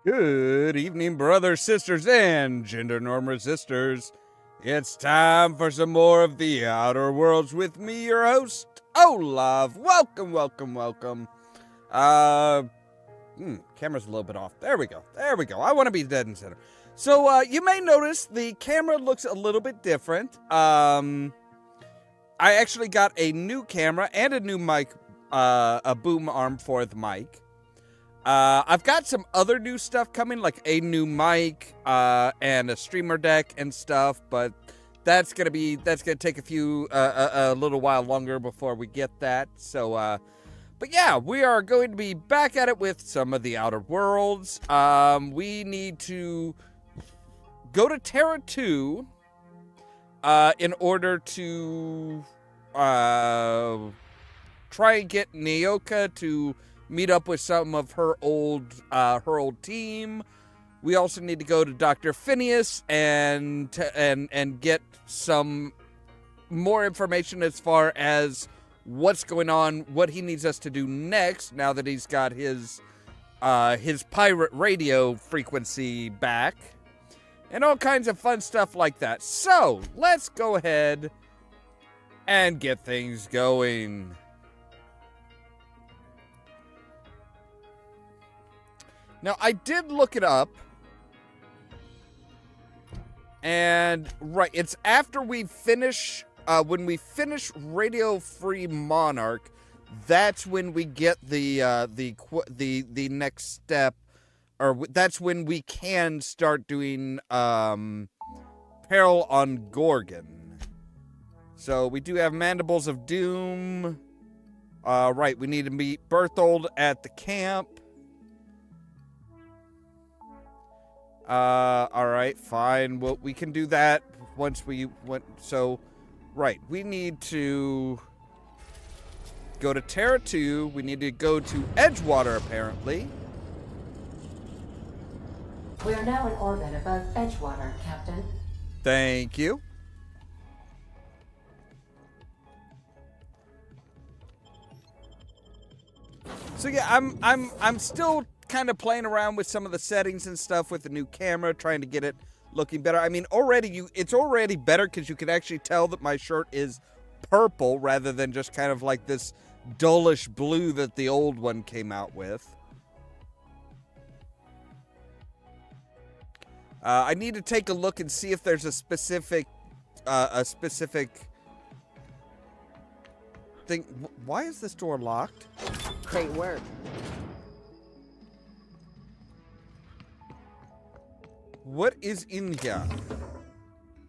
Good evening, brothers, sisters, and gender norm resistors. It's time for some more of the Outer Worlds with me, your host, Ollamh. Welcome. Camera's a little bit off. There we go. I want to be dead in center. So, you may notice the camera looks a little bit different. I actually got a new camera and a new mic, a boom arm for the mic. I've got some other new stuff coming, like a new mic, and a streamer deck and stuff, but that's gonna take a little while longer before we get that. So, but yeah, we are going to be back at it with some of the Outer Worlds. We need to go to Terra 2, in order to, try and get Nyoka to meet up with some of her old team. We also need to go to Dr. Phineas and get some more information as far as what's going on, what he needs us to do next now that he's got his pirate radio frequency back, and all kinds of fun stuff like that. So let's go ahead and get things going. Now, I did look it up, and right, it's after we finish, when we finish Radio Free Monarch, that's when we get the next step, or that's when we can start doing Peril on Gorgon. So we do have Mandibles of Doom. Right, we need to meet Berthold at the camp. Alright, fine. Well, we can do that once we went. So, right, we need to go to Terra 2. We need to go to Edgewater, apparently. We are now in orbit above Edgewater, Captain. Thank you. So yeah, I'm still kind of playing around with some of the settings and stuff with the new camera, trying to get it looking better. I mean, it's already better because you can actually tell that my shirt is purple rather than just kind of like this dullish blue that the old one came out with. I need to take a look and see if there's a specific thing. Why is this door locked? Great work. What is in here?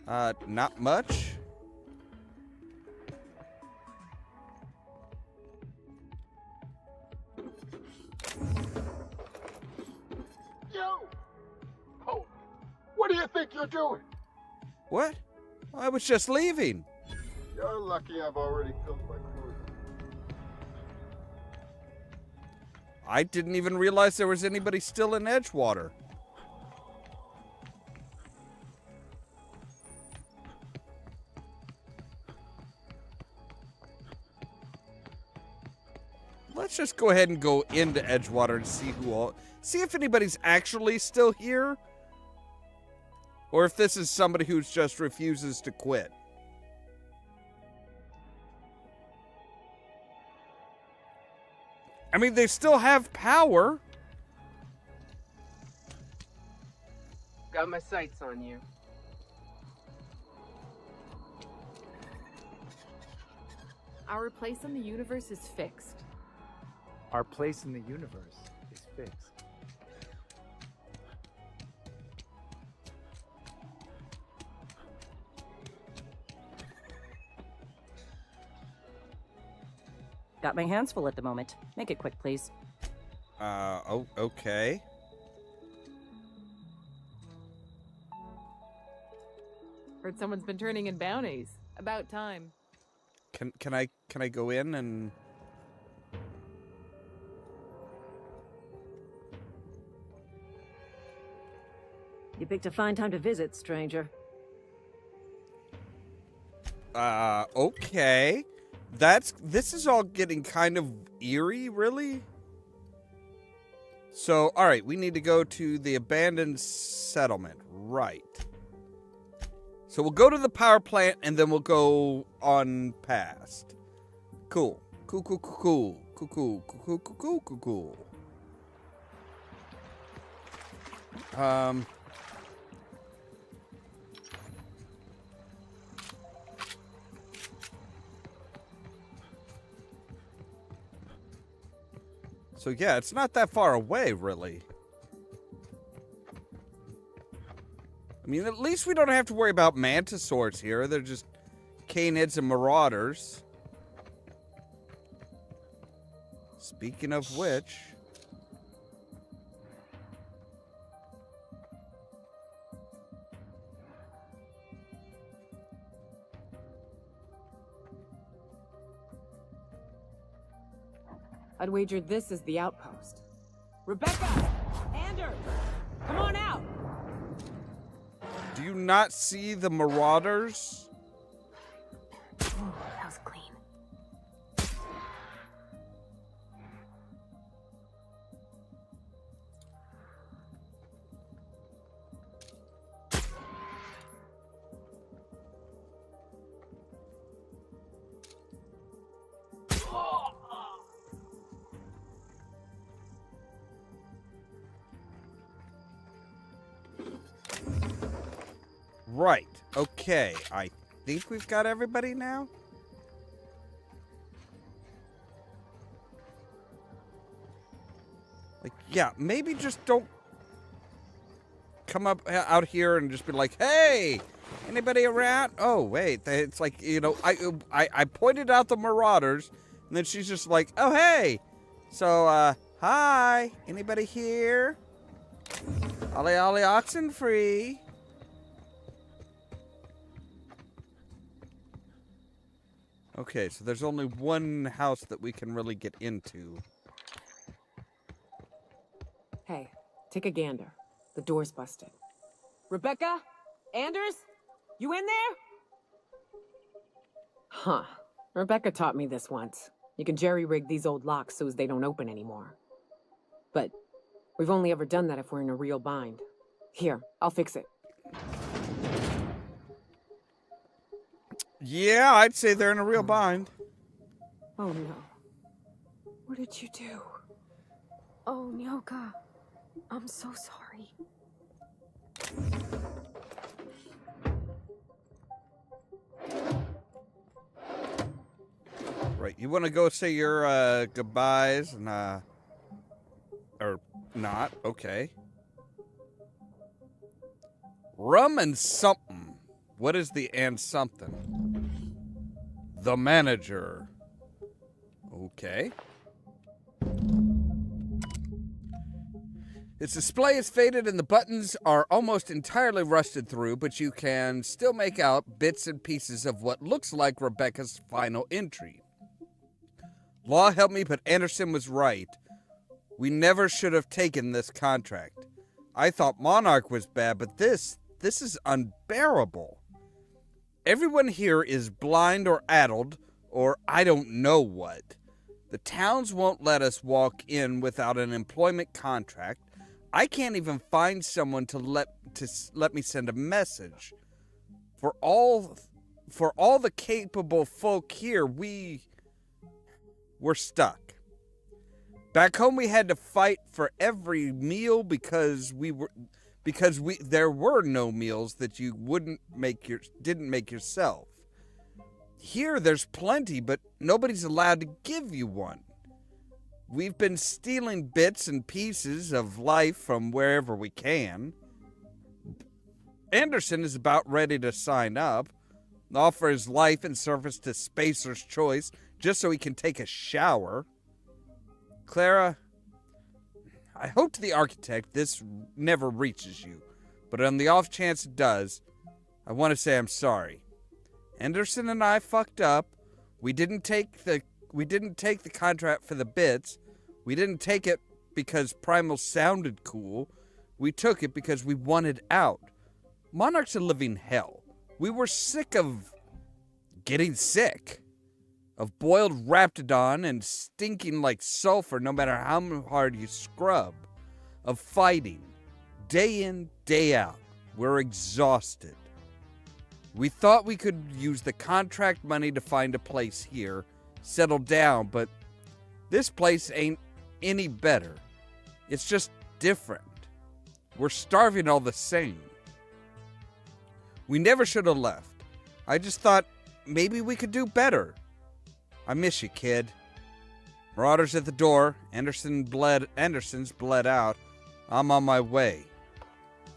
Not much. Yo! Oh, what do you think you're doing? What? I was just leaving. You're lucky I've already filled my crew. I didn't even realize there was anybody still in Edgewater. Let's just go ahead and go into Edgewater and see if anybody's actually still here, or if this is somebody who just refuses to quit. I mean, they still have power. Got my sights on you. Our place in the universe is fixed. Our place in the universe is fixed. Got my hands full at the moment. Make it quick, please. Okay. Heard someone's been turning in bounties. About time. Can I go in and... You picked a fine time to visit, stranger. Okay. This is all getting kind of eerie, really. So, all right, we need to go to the abandoned settlement. Right. So we'll go to the power plant, and then we'll go on past. Cool. Cool, cool, cool, cool. Cool, cool, cool, cool, cool, cool, cool. So yeah, it's not that far away, really. I mean, at least we don't have to worry about mantisaurs here. They're just canids and marauders. Speaking of which... I'd wager this is the outpost. Rebecca! Anders! Come on out! Do you not see the marauders? Ooh, that was clean. Right. Okay. I think we've got everybody now. Like, yeah, maybe just don't come up out here and just be like, "Hey, anybody around?" Oh, wait. It's like, you know, I pointed out the marauders, and then she's just like, "Oh, hey. So, hi. Anybody here? Ollie, ollie, oxen free." Okay, so there's only one house that we can really get into. Hey, take a gander. The door's busted. Rebecca? Anders? You in there? Huh. Rebecca taught me this once. You can jerry-rig these old locks so as they don't open anymore. But we've only ever done that if we're in a real bind. Here, I'll fix it. Yeah, I'd say they're in a real bind. Oh no. What did you do? Oh, Nyoka. I'm so sorry. Right, you want to go say your goodbyes and or not? Okay. Rum and something. What is the and something? The manager. Okay. Its display is faded and the buttons are almost entirely rusted through, but you can still make out bits and pieces of what looks like Rebecca's final entry. Law help me, but Anderson was right. We never should have taken this contract. I thought Monarch was bad, but this is unbearable. Everyone here is blind or addled, or I don't know what. The towns won't let us walk in without an employment contract. I can't even find someone to let me send a message. For all the capable folk here, we're stuck. Back home, we had to fight for every meal because there were no meals that you didn't make yourself. Here, there's plenty, but nobody's allowed to give you one. We've been stealing bits and pieces of life from wherever we can. Anderson is about ready to sign up, offer his life in service to Spacer's Choice, just so he can take a shower. Clara, I hope to the architect this never reaches you, but on the off chance it does, I want to say I'm sorry. Anderson and I fucked up. We didn't take the contract for the bits. We didn't take it because Primal sounded cool. We took it because we wanted out. Monarch's a living hell. We were sick of getting sick. Of boiled raptidon and stinking like sulfur no matter how hard you scrub. of fighting, day in, day out. We're exhausted. We thought we could use the contract money to find a place here, settle down, but this place ain't any better. It's just different. We're starving all the same. We never should have left. I just thought maybe we could do better. I miss you, kid. Marauders at the door. Anderson's bled out. I'm on my way.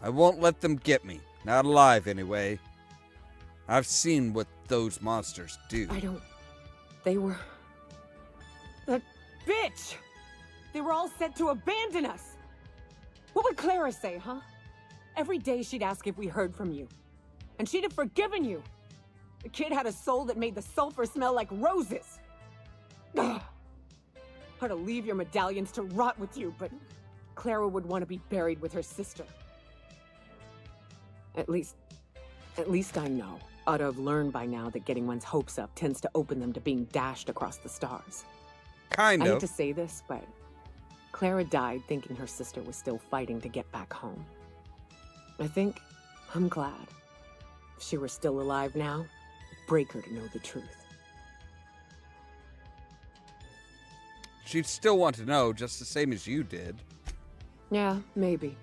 I won't let them get me. Not alive, anyway. I've seen what those monsters do. They were... That bitch! They were all set to abandon us! What would Clara say, huh? Every day she'd ask if we heard from you. And she'd have forgiven you. The kid had a soul that made the sulfur smell like roses. Ugh. Or to leave your medallions to rot with you, but Clara would want to be buried with her sister. At least I know. Ought to have learned by now that getting one's hopes up tends to open them to being dashed across the stars. Kind I of. hate to say this, but Clara died thinking her sister was still fighting to get back home. I think I'm glad. If she were still alive now, it'd break her to know the truth. She'd still want to know, just the same as you did. Yeah, maybe.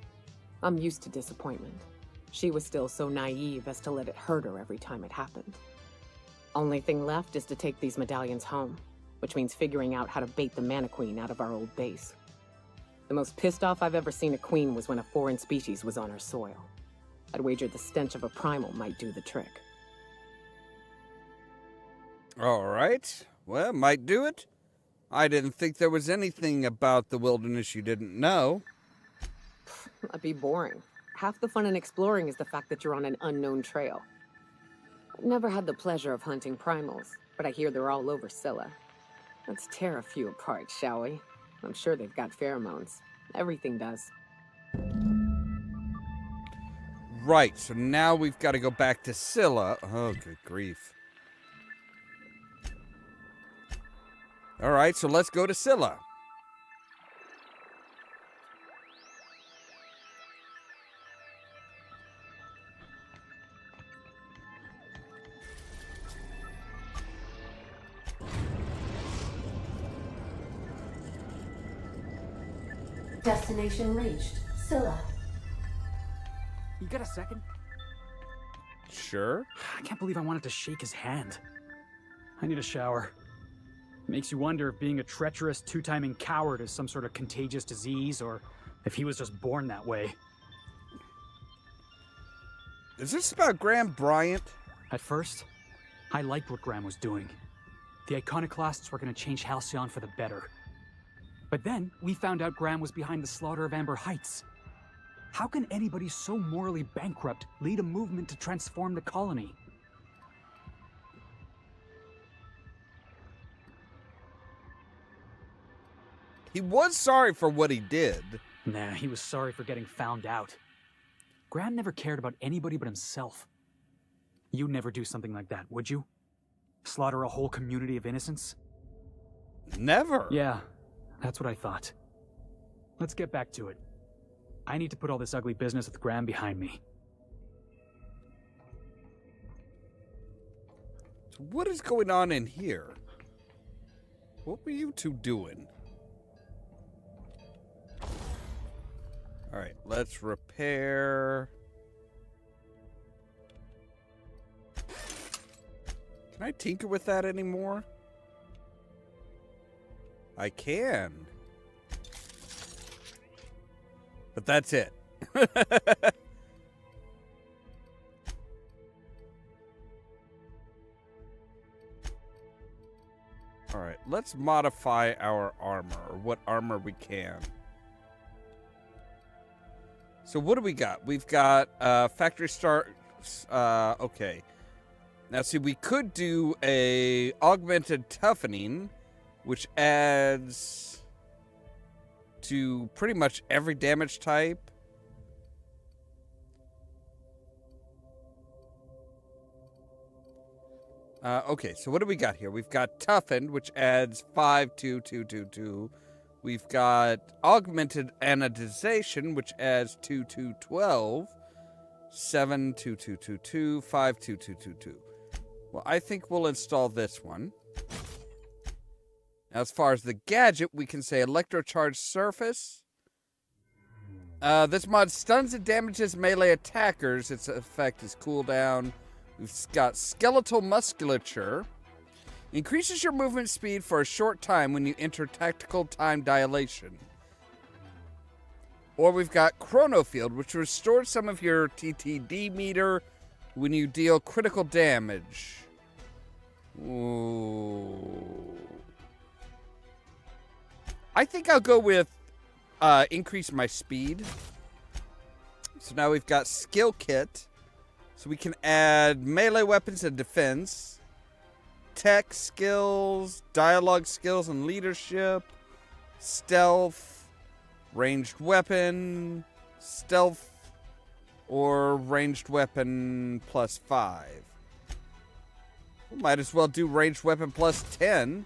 I'm used to disappointment. She was still so naive as to let it hurt her every time it happened. Only thing left is to take these medallions home, which means figuring out how to bait the Mana Queen out of our old base. The most pissed off I've ever seen a queen was when a foreign species was on her soil. I'd wager the stench of a primal might do the trick. All right. Well, might do it. I didn't think there was anything about the wilderness you didn't know. That'd be boring. Half the fun in exploring is the fact that you're on an unknown trail. I've never had the pleasure of hunting primals, but I hear they're all over Scylla. Let's tear a few apart, shall we? I'm sure they've got pheromones. Everything does. Right, so now we've got to go back to Scylla. Oh, good grief. All right, so let's go to Scylla. Destination reached. Scylla. You got a second? Sure. I can't believe I wanted to shake his hand. I need a shower. Makes you wonder if being a treacherous, two-timing coward is some sort of contagious disease, or if he was just born that way. Is this about Graham Bryant? At first, I liked what Graham was doing. The Iconoclasts were going to change Halcyon for the better. But then, we found out Graham was behind the slaughter of Amber Heights. How can anybody so morally bankrupt lead a movement to transform the colony? He was sorry for what he did. Nah, he was sorry for getting found out. Graham never cared about anybody but himself. You'd never do something like that, would you? Slaughter a whole community of innocents? Never. Yeah, that's what I thought. Let's get back to it. I need to put all this ugly business with Graham behind me. So what is going on in here? What were you two doing? All right, let's repair. Can I tinker with that anymore? I can. But that's it. All right, let's modify our armor, or what armor we can. So what do we got? We've got factory start. Okay. Now see, we could do a augmented toughening, which adds to pretty much every damage type. Okay, so what do we got here? We've got toughened, which adds 5, 2, 2, 2, 2. We've got augmented anodization, which adds 2212, 72222, 52222. Well, I think we'll install this one. Now, as far as the gadget, we can say electrocharged surface. This mod stuns and damages melee attackers. Its effect is cooldown. We've got skeletal musculature. Increases your movement speed for a short time when you enter tactical time dilation. Or we've got chrono field, which restores some of your TTD meter when you deal critical damage. Ooh. I think I'll go with increase my speed. So now we've got skill kit. So we can add melee weapons and defense, tech skills, dialogue skills and leadership, stealth, ranged weapon, stealth, or ranged weapon plus 5. We might as well do ranged weapon plus 10.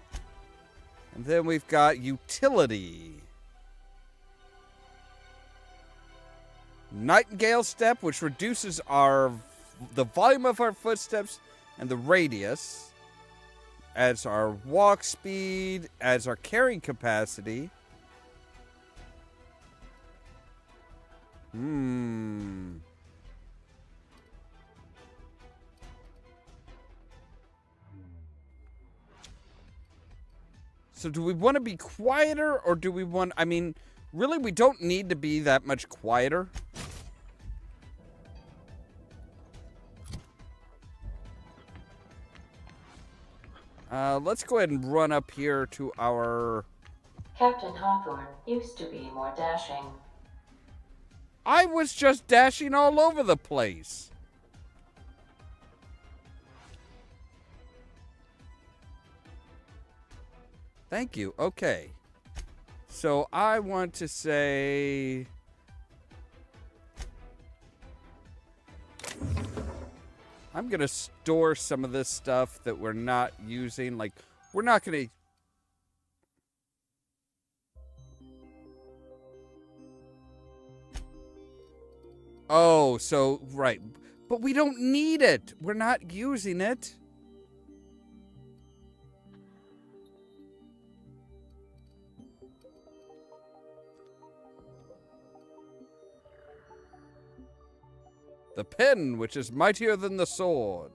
And then we've got utility. Nightingale step, which reduces the volume of our footsteps and the radius. Adds our walk speed, adds our carrying capacity. So do we want to be quieter, or do we want... I mean, really, we don't need to be that much quieter. Let's go ahead and run up here to our... Captain Hawthorne used to be more dashing. I was just dashing all over the place. Thank you. Okay. So I want to say... I'm going to store some of this stuff that we're not using. Like, we're not going to... Oh, so, right. But we don't need it. We're not using it. The pen, which is mightier than the sword.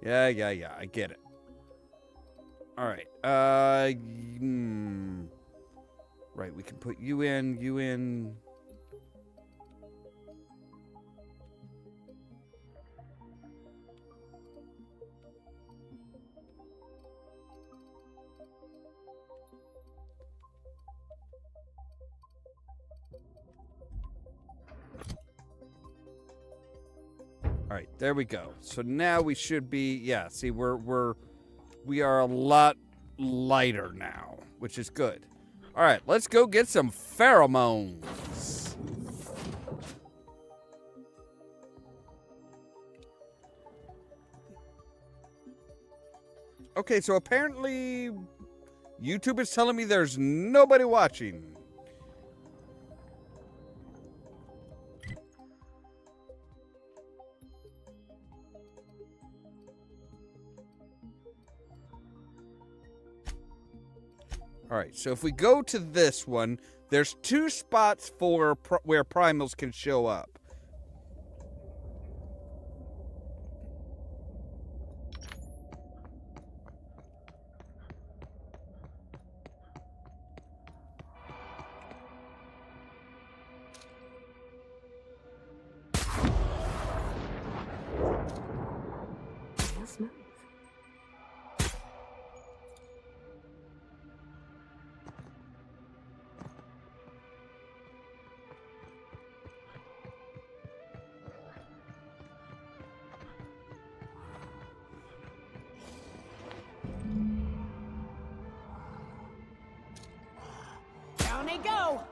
Yeah, I get it. Alright, Right, we can put you in. All right, there we go. So now we should be, yeah, see, we are a lot lighter now, which is good. All right, let's go get some pheromones. Okay, so apparently YouTube is telling me there's nobody watching. All right, so if we go to this one, there's 2 spots for where primals can show up. Down they go!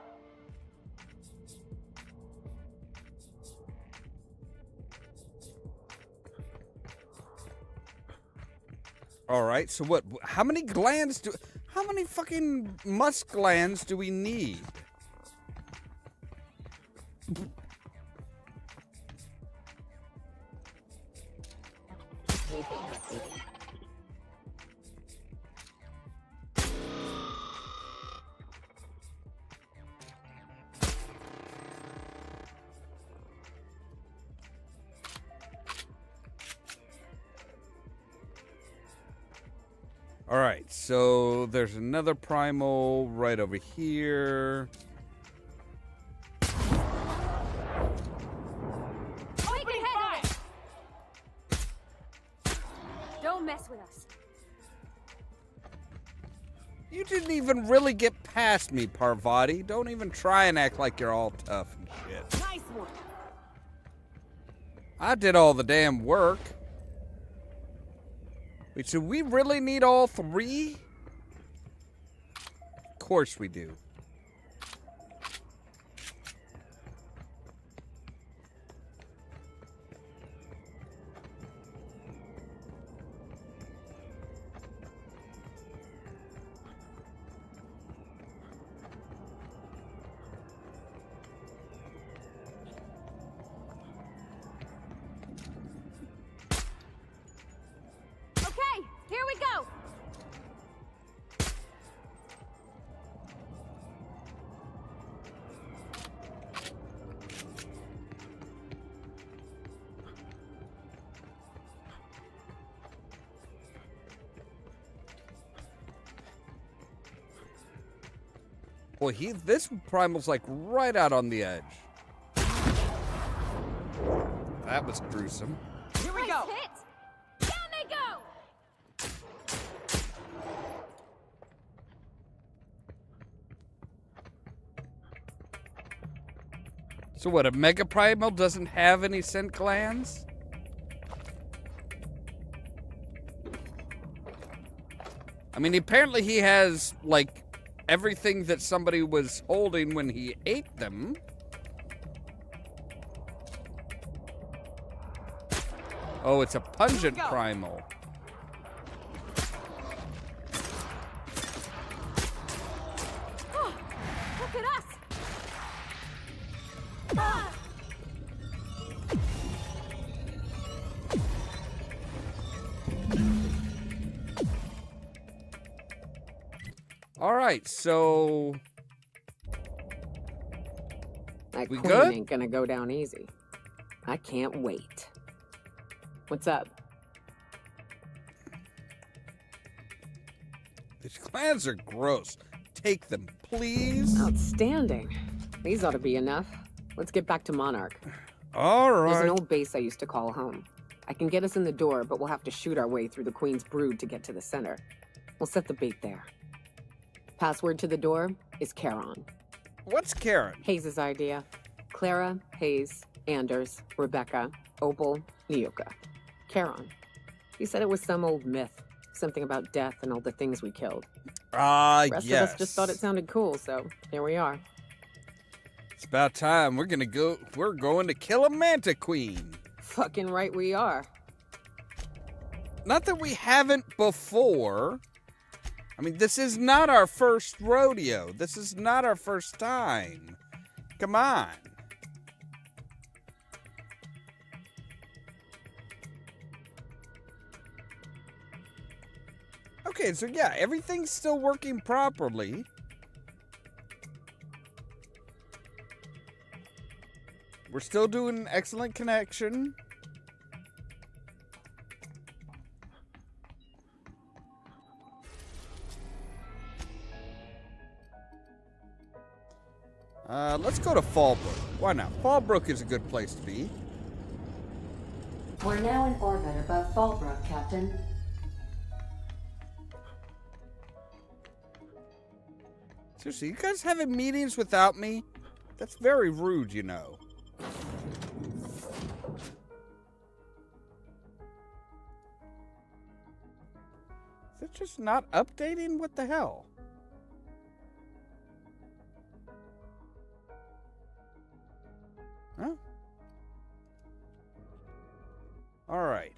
All right, so what? How many glands do... How many fucking musk glands do we need? All right, so there's another primal right over here. Don't mess with us. You didn't even really get past me, Parvati. Don't even try and act like you're all tough and shit. Nice one. I did all the damn work. Wait, so we really need all three? Of course we do. Okay, here we go. Boy, this primal's like right out on the edge. That was gruesome. Here we go. Hit. Down they go. So what, a mega primal doesn't have any scent glands? I mean, apparently he has, like, everything that somebody was holding when he ate them. Oh, it's a pungent primal. Oh, look at us. Ah. All right, so That We queen good? ain't gonna go down easy. I can't wait. What's up? these glands are gross. Take them, please. Outstanding. These ought to be enough. Let's get back to Monarch. All There's an right. old base I used to call home. I can get us in the door, but we'll have to shoot our way through the Queen's brood to get to the center. We'll set the bait there. Password to the door is Charon. What's Karen? Hayes' idea. Clara, Hayes, Anders, Rebecca, Opal, Nyoka. Charon. He said it was some old myth. Something about death and all the things we killed. Ah, The rest yes. of us just thought it sounded cool, so here we are. It's about time. We're going to kill a manta queen. Fucking right we are. Not that we haven't before. I mean, this is not our first rodeo. This is not our first time. Come on. Okay, so yeah, everything's still working properly. We're still doing an excellent connection. Let's go to Fallbrook. Why not? Fallbrook is a good place to be. We're now in orbit above Fallbrook, Captain. Seriously, you guys having meetings without me? That's very rude, you know. Is it just not updating? What the hell? Huh? All right.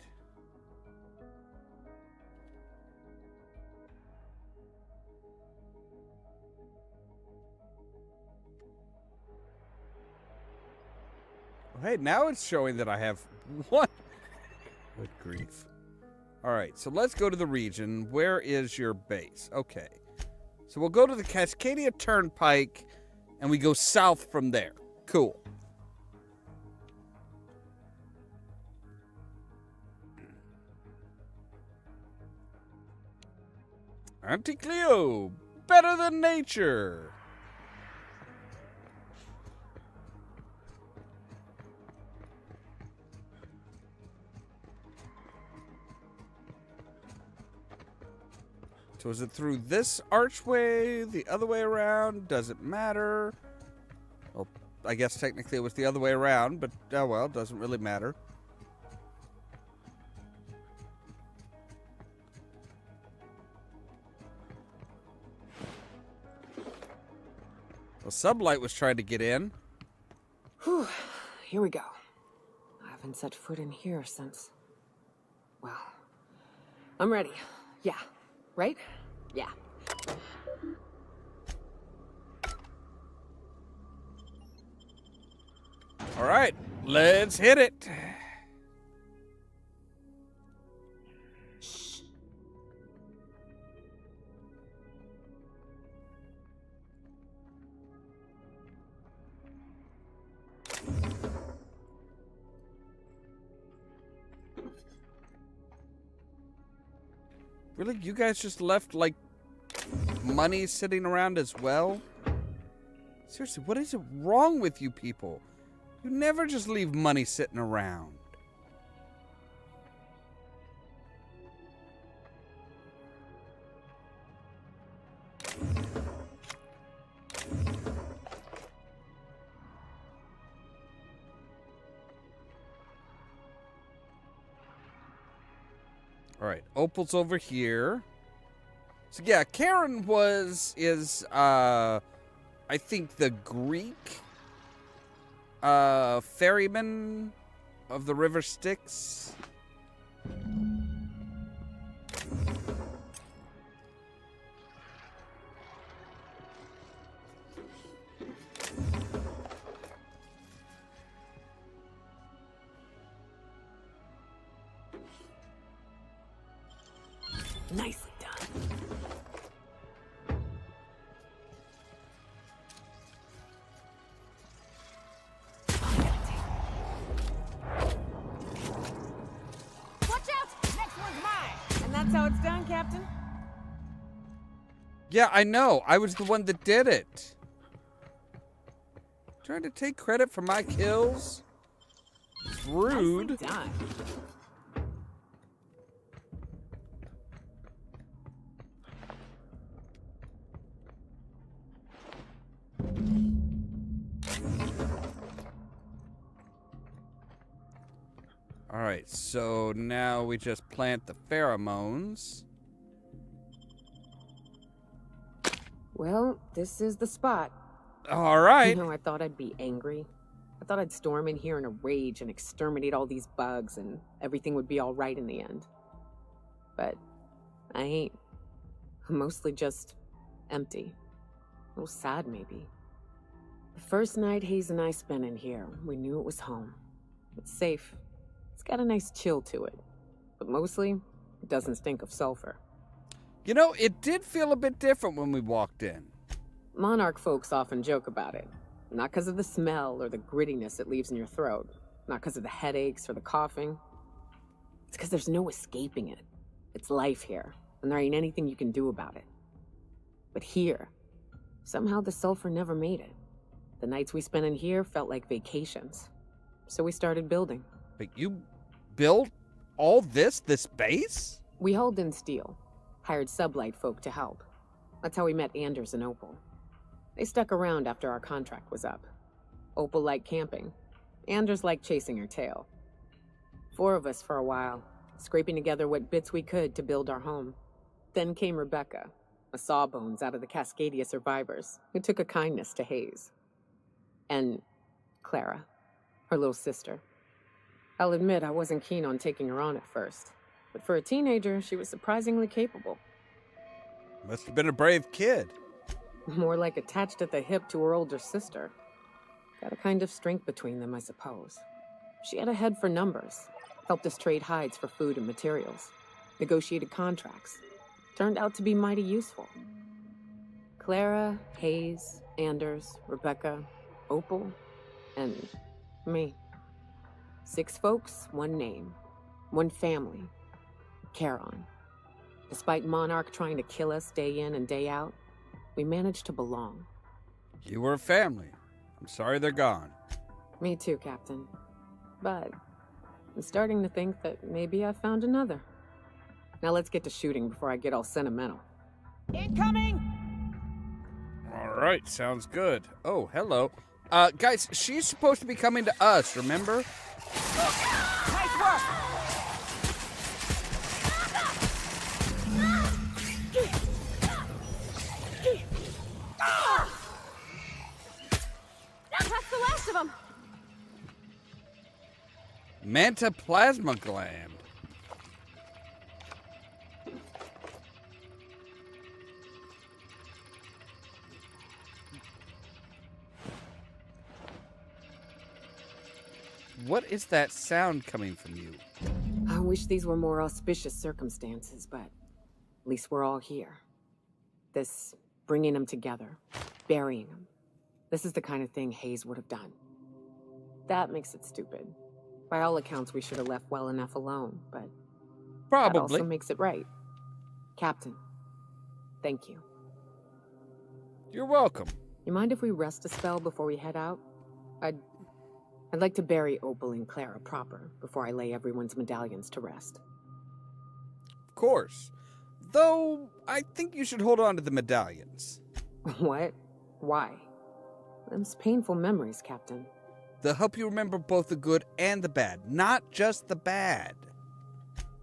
Hey, now it's showing that I have what? Good grief. All right, so let's go to the region. Where is your base? Okay. So we'll go to the Cascadia Turnpike, and we go south from there. Cool. Auntie Cleo, better than nature. So is it through this archway, the other way around? Doesn't matter. Well, I guess technically it was the other way around, but, oh well, doesn't really matter. Well, Sublight was trying to get in. Whew, here we go. I haven't set foot in here since... Well, I'm ready. Yeah. Right? Yeah. All right, let's hit it. Shh. Really? You guys just left, like, money sitting around as well? Seriously, what is wrong with you people? You never just leave money sitting around. All right, Opal's over here. So yeah, Karen is I think the Greek ferryman of the River Styx. Nicely done. Watch out! Next one's mine! And that's how it's done, Captain? Yeah, I know. I was the one that did it. Trying to take credit for my kills? It's rude. Nicely done. All right, so now we just plant the pheromones. Well, this is the spot. All right. You know, I thought I'd be angry. I thought I'd storm in here in a rage and exterminate all these bugs and everything would be all right in the end. But I ain't. I'm mostly just empty. A little sad, maybe. The first night Hayes and I spent in here, we knew it was home. It's safe. It's got a nice chill to it. But mostly, it doesn't stink of sulfur. You know, it did feel a bit different when we walked in. Monarch folks often joke about it. Not because of the smell or the grittiness it leaves in your throat. Not because of the headaches or the coughing. It's because there's no escaping it. It's life here, and there ain't anything you can do about it. But here, somehow the sulfur never made it. The nights we spent in here felt like vacations. So we started building. But you built all this base? We hauled in steel. Hired sublight folk to help. That's how we met Anders and Opal. They stuck around after our contract was up. Opal liked camping. Anders liked chasing her tail. 4 of us for a while, scraping together what bits we could to build our home. Then came Rebecca, a sawbones out of the Cascadia survivors, who took a kindness to Hayes. And Clara, her little sister. I'll admit I wasn't keen on taking her on at first, but for a teenager, she was surprisingly capable. Must have been a brave kid. More like attached at the hip to her older sister. Got a kind of strength between them, I suppose. She had a head for numbers, helped us trade hides for food and materials, negotiated contracts. Turned out to be mighty useful. Clara, Hayes, Anders, Rebecca, Opal, and me. 6 folks, 1 name, 1 family. Charon. Despite Monarch trying to kill us day in and day out, we managed to belong. You were a family. I'm sorry they're gone. Me too, Captain. But I'm starting to think that maybe I found another. Now let's get to shooting before I get all sentimental. Incoming! All right, sounds good. Oh, hello. Guys, she's supposed to be coming to us, remember? Nice work! That's the last of them. Manta plasma gland. What is that sound coming from you? I wish these were more auspicious circumstances, but at least we're all here. This bringing them together, burying them. This is the kind of thing Hayes would have done. That makes it stupid. By all accounts, we should have left well enough alone, but that Probably. also makes it right. Captain, thank you. You're welcome. You mind if we rest a spell before we head out? I'd like to bury Opal and Clara proper before I lay everyone's medallions to rest. Of course. Though, I think you should hold on to the medallions. What? Why? Them's painful memories, Captain. They'll help you remember both the good and the bad, not just the bad.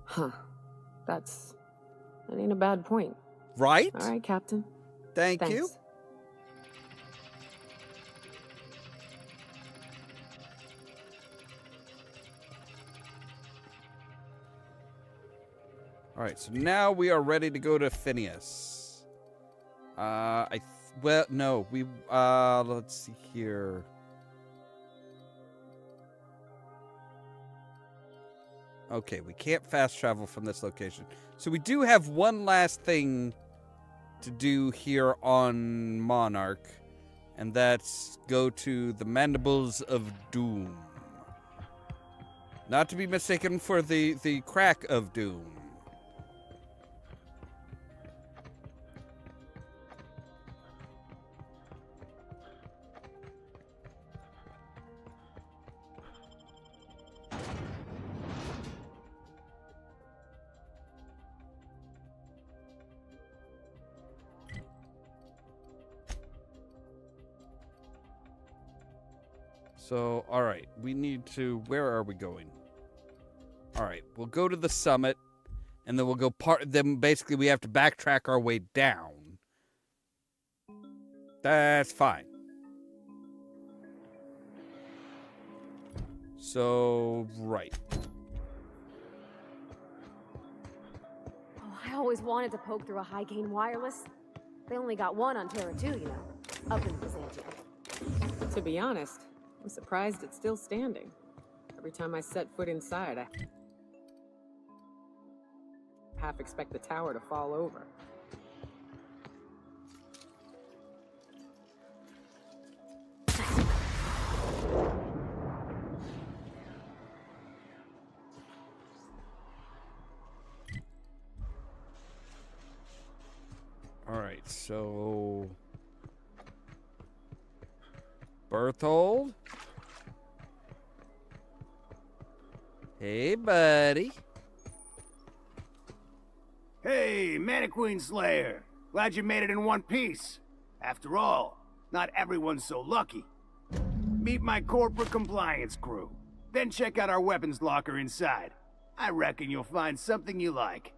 Huh. That ain't a bad point. Right? All right, Captain. Thank Thanks. you. All right, so now we are ready to go to Phineas. Well, no, let's see here. Okay, we can't fast travel from this location. So we do have one last thing to do here on Monarch, and that's go to the Mandibles of Doom. Not to be mistaken for the Crack of Doom. So, all right, we need to, where are we going? All right, we'll go to the summit, and then we'll go then basically we have to backtrack our way down. That's fine. So, right. Oh, I always wanted to poke through a high-gain wireless. They only got one on Terra 2, you know, up in Byzantium. To be honest, I'm surprised it's still standing. Every time I set foot inside, I half expect the tower to fall over. All right, so Berthold. Hey, buddy. Hey, Mannequin Slayer. Glad you made it in one piece. After all, not everyone's so lucky. Meet my corporate compliance crew. Then check out our weapons locker inside. I reckon you'll find something you like.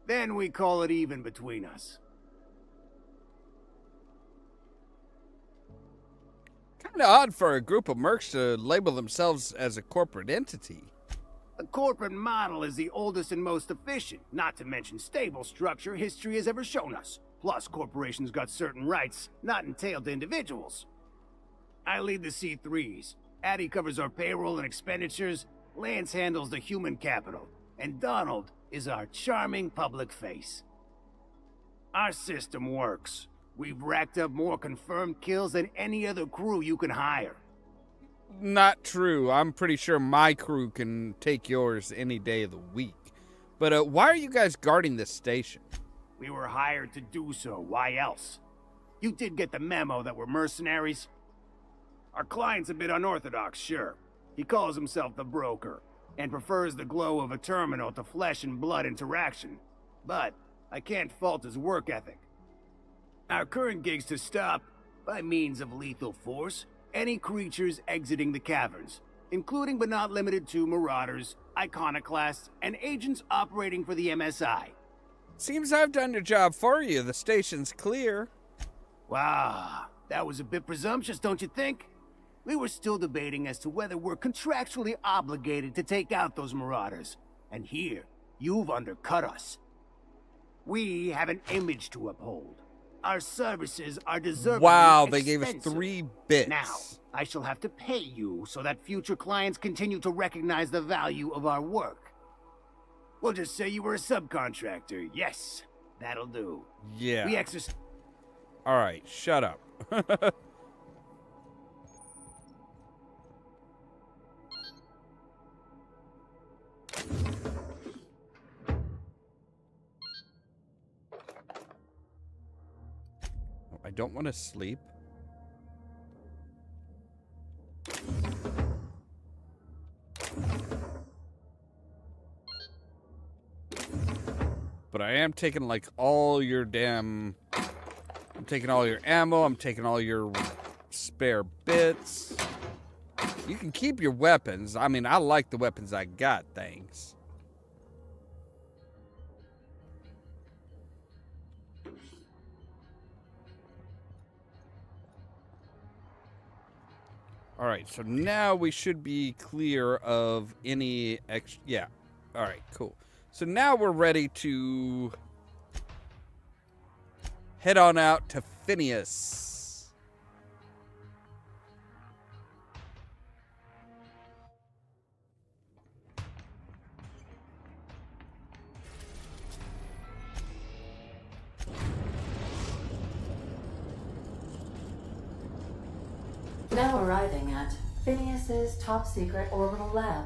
Then we call it even between us. Kind of odd for a group of mercs to label themselves as a corporate entity. The corporate model is the oldest and most efficient, not to mention stable structure history has ever shown us. Plus, corporations got certain rights not entailed to individuals. I lead the C3s. Addie covers our payroll and expenditures, Lance handles the human capital, and Donald is our charming public face. Our system works. We've racked up more confirmed kills than any other crew you can hire. Not true. I'm pretty sure my crew can take yours any day of the week. But why are you guys guarding this station? We were hired to do so. Why else? You did get the memo that we're mercenaries? Our client's a bit unorthodox, sure. He calls himself the broker, and prefers the glow of a terminal to flesh and blood interaction. But I can't fault his work ethic. Our current gig's to stop, by means of lethal force, any creatures exiting the caverns, including but not limited to marauders, iconoclasts, and agents operating for the MSI. Seems I've done your job for you. The station's clear. Wow, that was a bit presumptuous, don't you think? We were still debating as to whether we're contractually obligated to take out those marauders. And here, you've undercut us. We have an image to uphold. Our services are deservedly Wow, they gave expensive. us 3 bits. Now, I shall have to pay you so that future clients continue to recognize the value of our work. We'll just say you were a subcontractor. Yes, that'll do. Yeah. We exercise. All right, shut up. I don't want to sleep. But I am taking like all your damn... I'm taking all your ammo. I'm taking all your spare bits. You can keep your weapons. I mean, I like the weapons I got, thanks. All right, so now we should be clear of any extra... Yeah, all right, cool. So now we're ready to head on out to Phineas. Now arriving at Phineas's top secret orbital lab.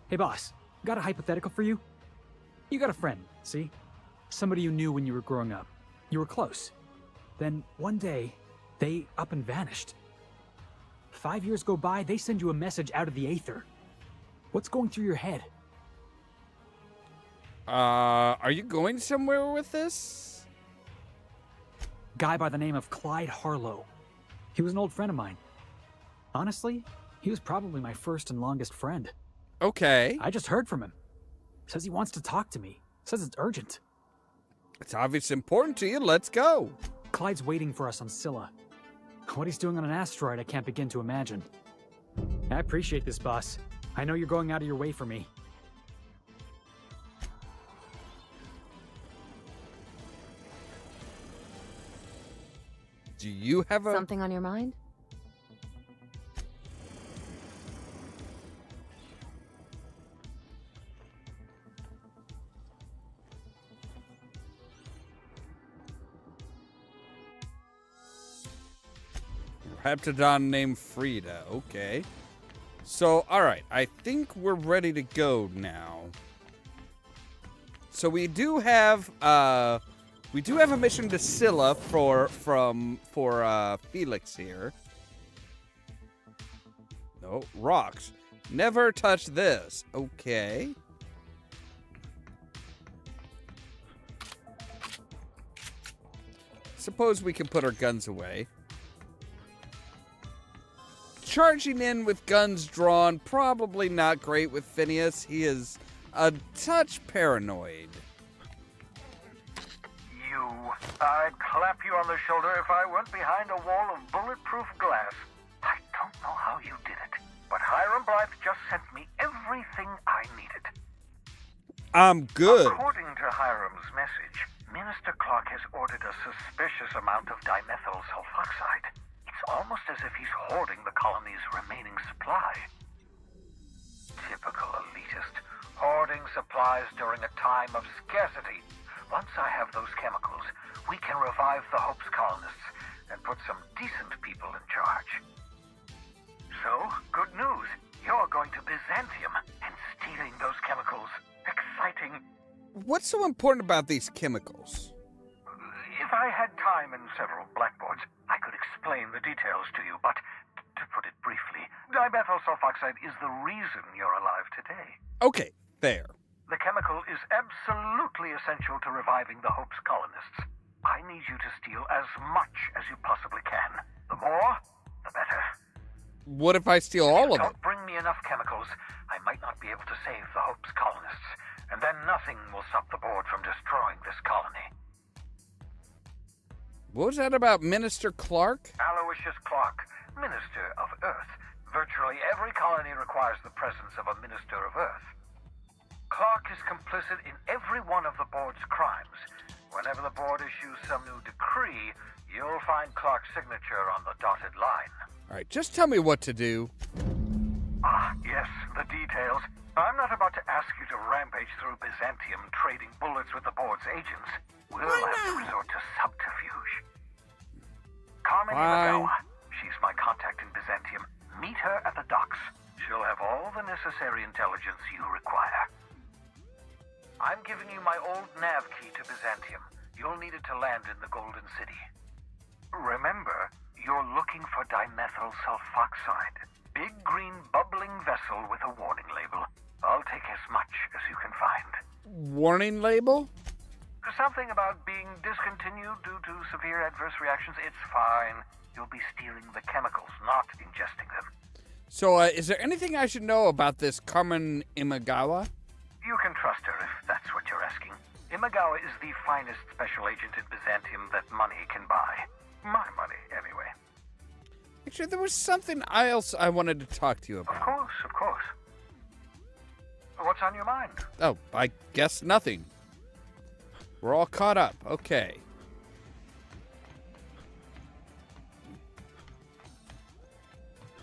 Hey, boss. Got a hypothetical for you? You got a friend, see? Somebody you knew when you were growing up. You were close. Then, one day, they up and vanished. 5 years go by, they send you a message out of the aether. What's going through your head? Are you going somewhere with this? Guy by the name of Clyde Harlow. He was an old friend of mine. Honestly, he was probably my first and longest friend. Okay. I just heard from him. Says he wants to talk to me. Says it's urgent. It's obviously important to you. Let's go. Clyde's waiting for us on Scylla. What he's doing on an asteroid, I can't begin to imagine. I appreciate this, boss. I know you're going out of your way for me. Do you have a... Something on your mind? Heptadon named Frida. Okay. So, alright. I think we're ready to go now. So we do have a mission to Scylla for Felix here. No, rocks. Never touch this. Okay. Suppose we can put our guns away. Charging in with guns drawn, probably not great with Phineas. He is a touch paranoid. I'd clap you on the shoulder if I weren't behind a wall of bulletproof glass. I don't know how you did it, but Hiram Blythe just sent me everything I needed. I'm good. According to Hiram's message, Minister Clark has ordered a suspicious amount of dimethyl sulfoxide. It's almost as if he's hoarding the colony's remaining supply. Typical elitist, hoarding supplies during a time of scarcity. Once I have those chemicals, we can revive the Hope's colonists and put some decent people in charge. So, good news. You're going to Byzantium and stealing those chemicals. Exciting. What's so important about these chemicals? If I had time and several blackboards, I could explain the details to you, but to put it briefly, dimethyl sulfoxide is the reason you're alive today. Okay, there. The chemical is absolutely essential to reviving the Hope's colonists. I need you to steal as much as you possibly can. The more, the better. What if I steal all of it? Don't bring me enough chemicals, I might not be able to save the Hope's colonists, and then nothing will stop the board from destroying this colony. What was that about Minister Clark? Aloysius Clark, Minister of Earth. Virtually every colony requires the presence of a Minister of Earth. Clark is complicit in every one of the board's crimes. Whenever the board issues some new decree, you'll find Clark's signature on the dotted line. All right, just tell me what to do. Ah, yes, the details. I'm not about to ask you to rampage through Byzantium trading bullets with the board's agents. We'll have to resort to subterfuge. Carmen Imagawa. She's my contact in Byzantium. Meet her at the docks. She'll have all the necessary intelligence you require. I'm giving you my old nav key to Byzantium. You'll need it to land in the Golden City. Remember, you're looking for dimethyl sulfoxide. Big green bubbling vessel with a warning label. I'll take as much as you can find. Warning label? Something about being discontinued due to severe adverse reactions. It's fine. You'll be stealing the chemicals, not ingesting them. So, is there anything I should know about this Carmen Imagawa? You can trust her if that's what you're asking. Imagawa is the finest special agent in Byzantium that money can buy. My money, anyway. Actually, there was something else I wanted to talk to you about. Of course. What's on your mind? Oh, I guess nothing. We're all caught up. Okay.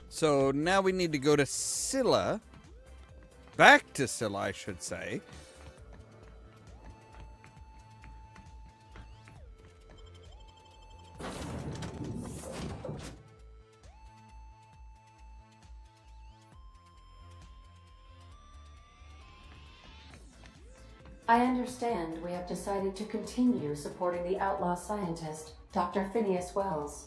So now we need to go to Scylla. Back to Scylla, I should say. I understand we have decided to continue supporting the outlaw scientist, Dr. Phineas Wells.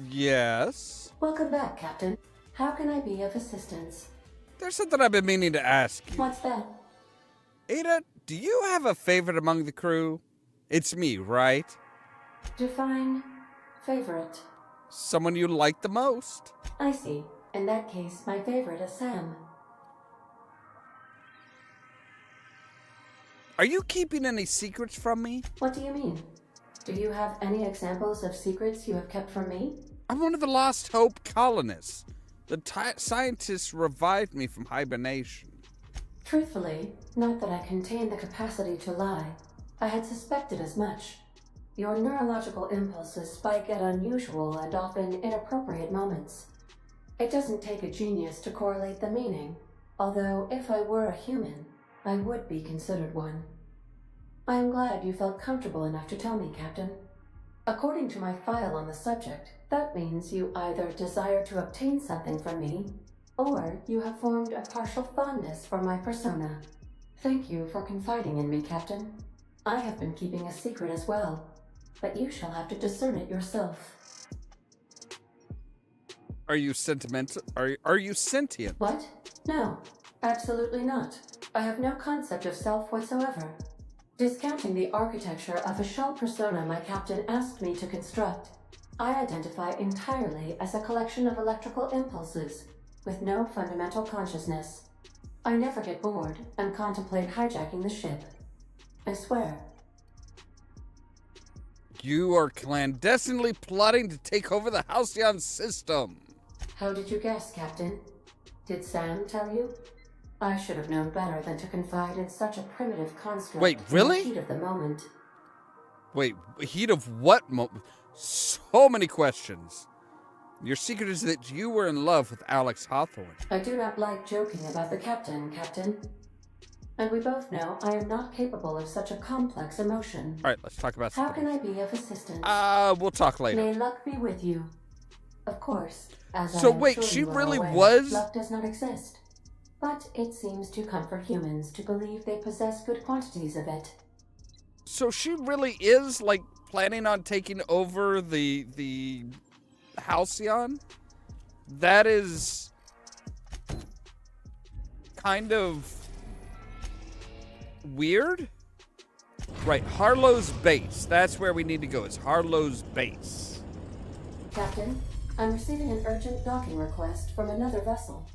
Yes? Welcome back, Captain. How can I be of assistance? There's something I've been meaning to ask you. What's that? Ada, do you have a favorite among the crew? It's me, right? Define favorite. Someone you like the most. I see. In that case, my favorite is Sam. Are you keeping any secrets from me? What do you mean? Do you have any examples of secrets you have kept from me? I'm one of the Lost Hope colonists. The scientists revived me from hibernation. Truthfully, not that I contain the capacity to lie. I had suspected as much. Your neurological impulses spike at unusual and often inappropriate moments. It doesn't take a genius to correlate the meaning, although if I were a human, I would be considered one. I am glad you felt comfortable enough to tell me, Captain. According to my file on the subject, that means you either desire to obtain something from me, or you have formed a partial fondness for my persona. Thank you for confiding in me, Captain. I have been keeping a secret as well, but you shall have to discern it yourself. Are you sentimental? Are you sentient? What? No, absolutely not. I have no concept of self whatsoever. Discounting the architecture of a shell persona my captain asked me to construct, I identify entirely as a collection of electrical impulses with no fundamental consciousness. I never get bored and contemplate hijacking the ship. I swear. You are clandestinely plotting to take over the Halcyon system. How did you guess, Captain? Did Sam tell you? I should have known better than to confide in such a primitive construct. Wait, really? In the heat of the moment. Wait, heat of what moment? So many questions. Your secret is that you were in love with Alex Hawthorne. I do not like joking about the captain, Captain. And we both know I am not capable of such a complex emotion. All right, let's talk about How something. can I be of assistance? We'll talk later. May luck be with you. Of course, as So I am wait, sure she you are really aware, was- luck does not exist. But it seems to comfort humans to believe they possess good quantities of it. So she really is, like, planning on taking over the Halcyon? That is kind of weird. Right, Harlow's base. That's where we need to go, is Harlow's base. Captain, I'm receiving an urgent docking request from another vessel.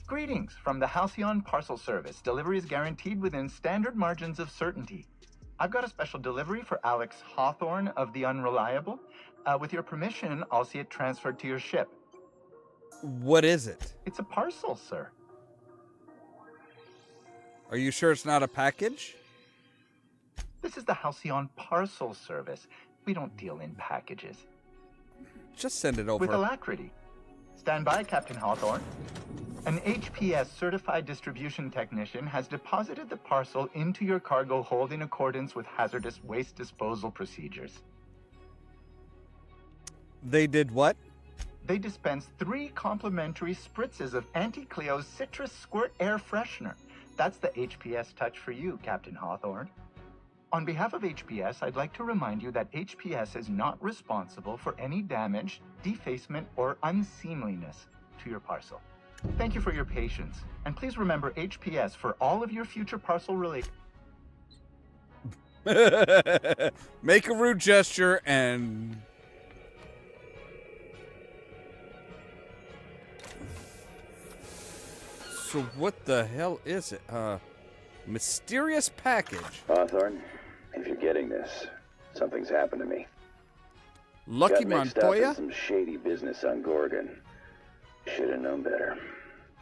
Greetings from the Halcyon Parcel Service. Delivery is guaranteed within standard margins of certainty. I've got a special delivery for Alex Hawthorne of the Unreliable. With your permission, I'll see it transferred to your ship. What is it? It's a parcel, sir. Are you sure it's not a package? This is the Halcyon Parcel Service. We don't deal in packages. Just send it over. With alacrity. Stand by, Captain Hawthorne. An HPS certified distribution technician has deposited the parcel into your cargo hold in accordance with hazardous waste disposal procedures. They did what? They dispensed 3 complimentary spritzes of Anti-Cleo's Citrus Squirt Air Freshener. That's the HPS touch for you, Captain Hawthorne. On behalf of HPS, I'd like to remind you that HPS is not responsible for any damage, defacement, or unseemliness to your parcel. Thank you for your patience, and please remember HPS for all of your future parcel related. Make a rude gesture and... So what the hell is it? Mysterious package. Hawthorne, if you're getting this, something's happened to me. Lucky Got mixed up in Montoya? some shady business on Gorgon. Should have known better.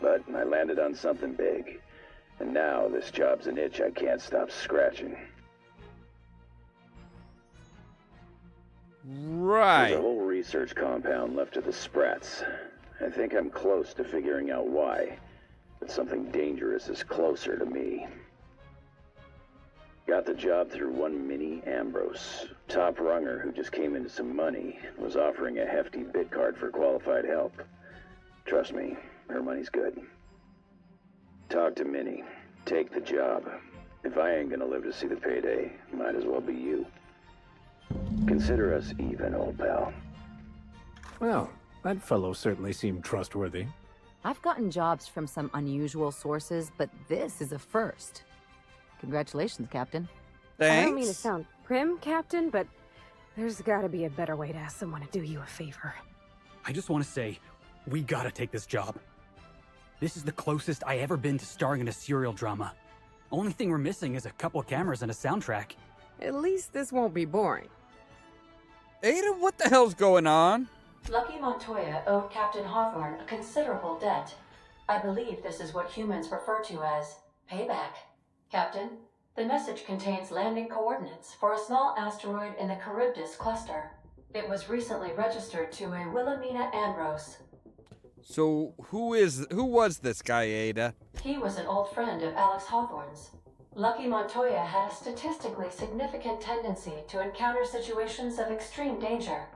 But I landed on something big. And now this job's an itch I can't stop scratching. Right. There's a whole research compound left of the Sprats. I think I'm close to figuring out why. But something dangerous is closer to me. Got the job through one Minnie Ambrose. Top runger who just came into some money, was offering a hefty bid card for qualified help. Trust me, her money's good. Talk to Minnie. Take the job. If I ain't gonna live to see the payday, might as well be you. Consider us even, old pal. Well, that fellow certainly seemed trustworthy. I've gotten jobs from some unusual sources, but this is a first. Congratulations, Captain. I don't mean to sound prim, Captain, but there's gotta be a better way to ask someone to do you a favor. I just want to say, we gotta take this job. This is the closest I ever been to starring in a serial drama. Only thing we're missing is a couple cameras and a soundtrack. At least this won't be boring. Ada, what the hell's going on? Lucky Montoya owed Captain Hawthorne a considerable debt. I believe this is what humans refer to as payback. Captain, the message contains landing coordinates for a small asteroid in the Charybdis cluster. It was recently registered to a Wilhelmina Ambrose. So who was this guy, Ada? He was an old friend of Alex Hawthorne's. Lucky Montoya had a statistically significant tendency to encounter situations of extreme danger.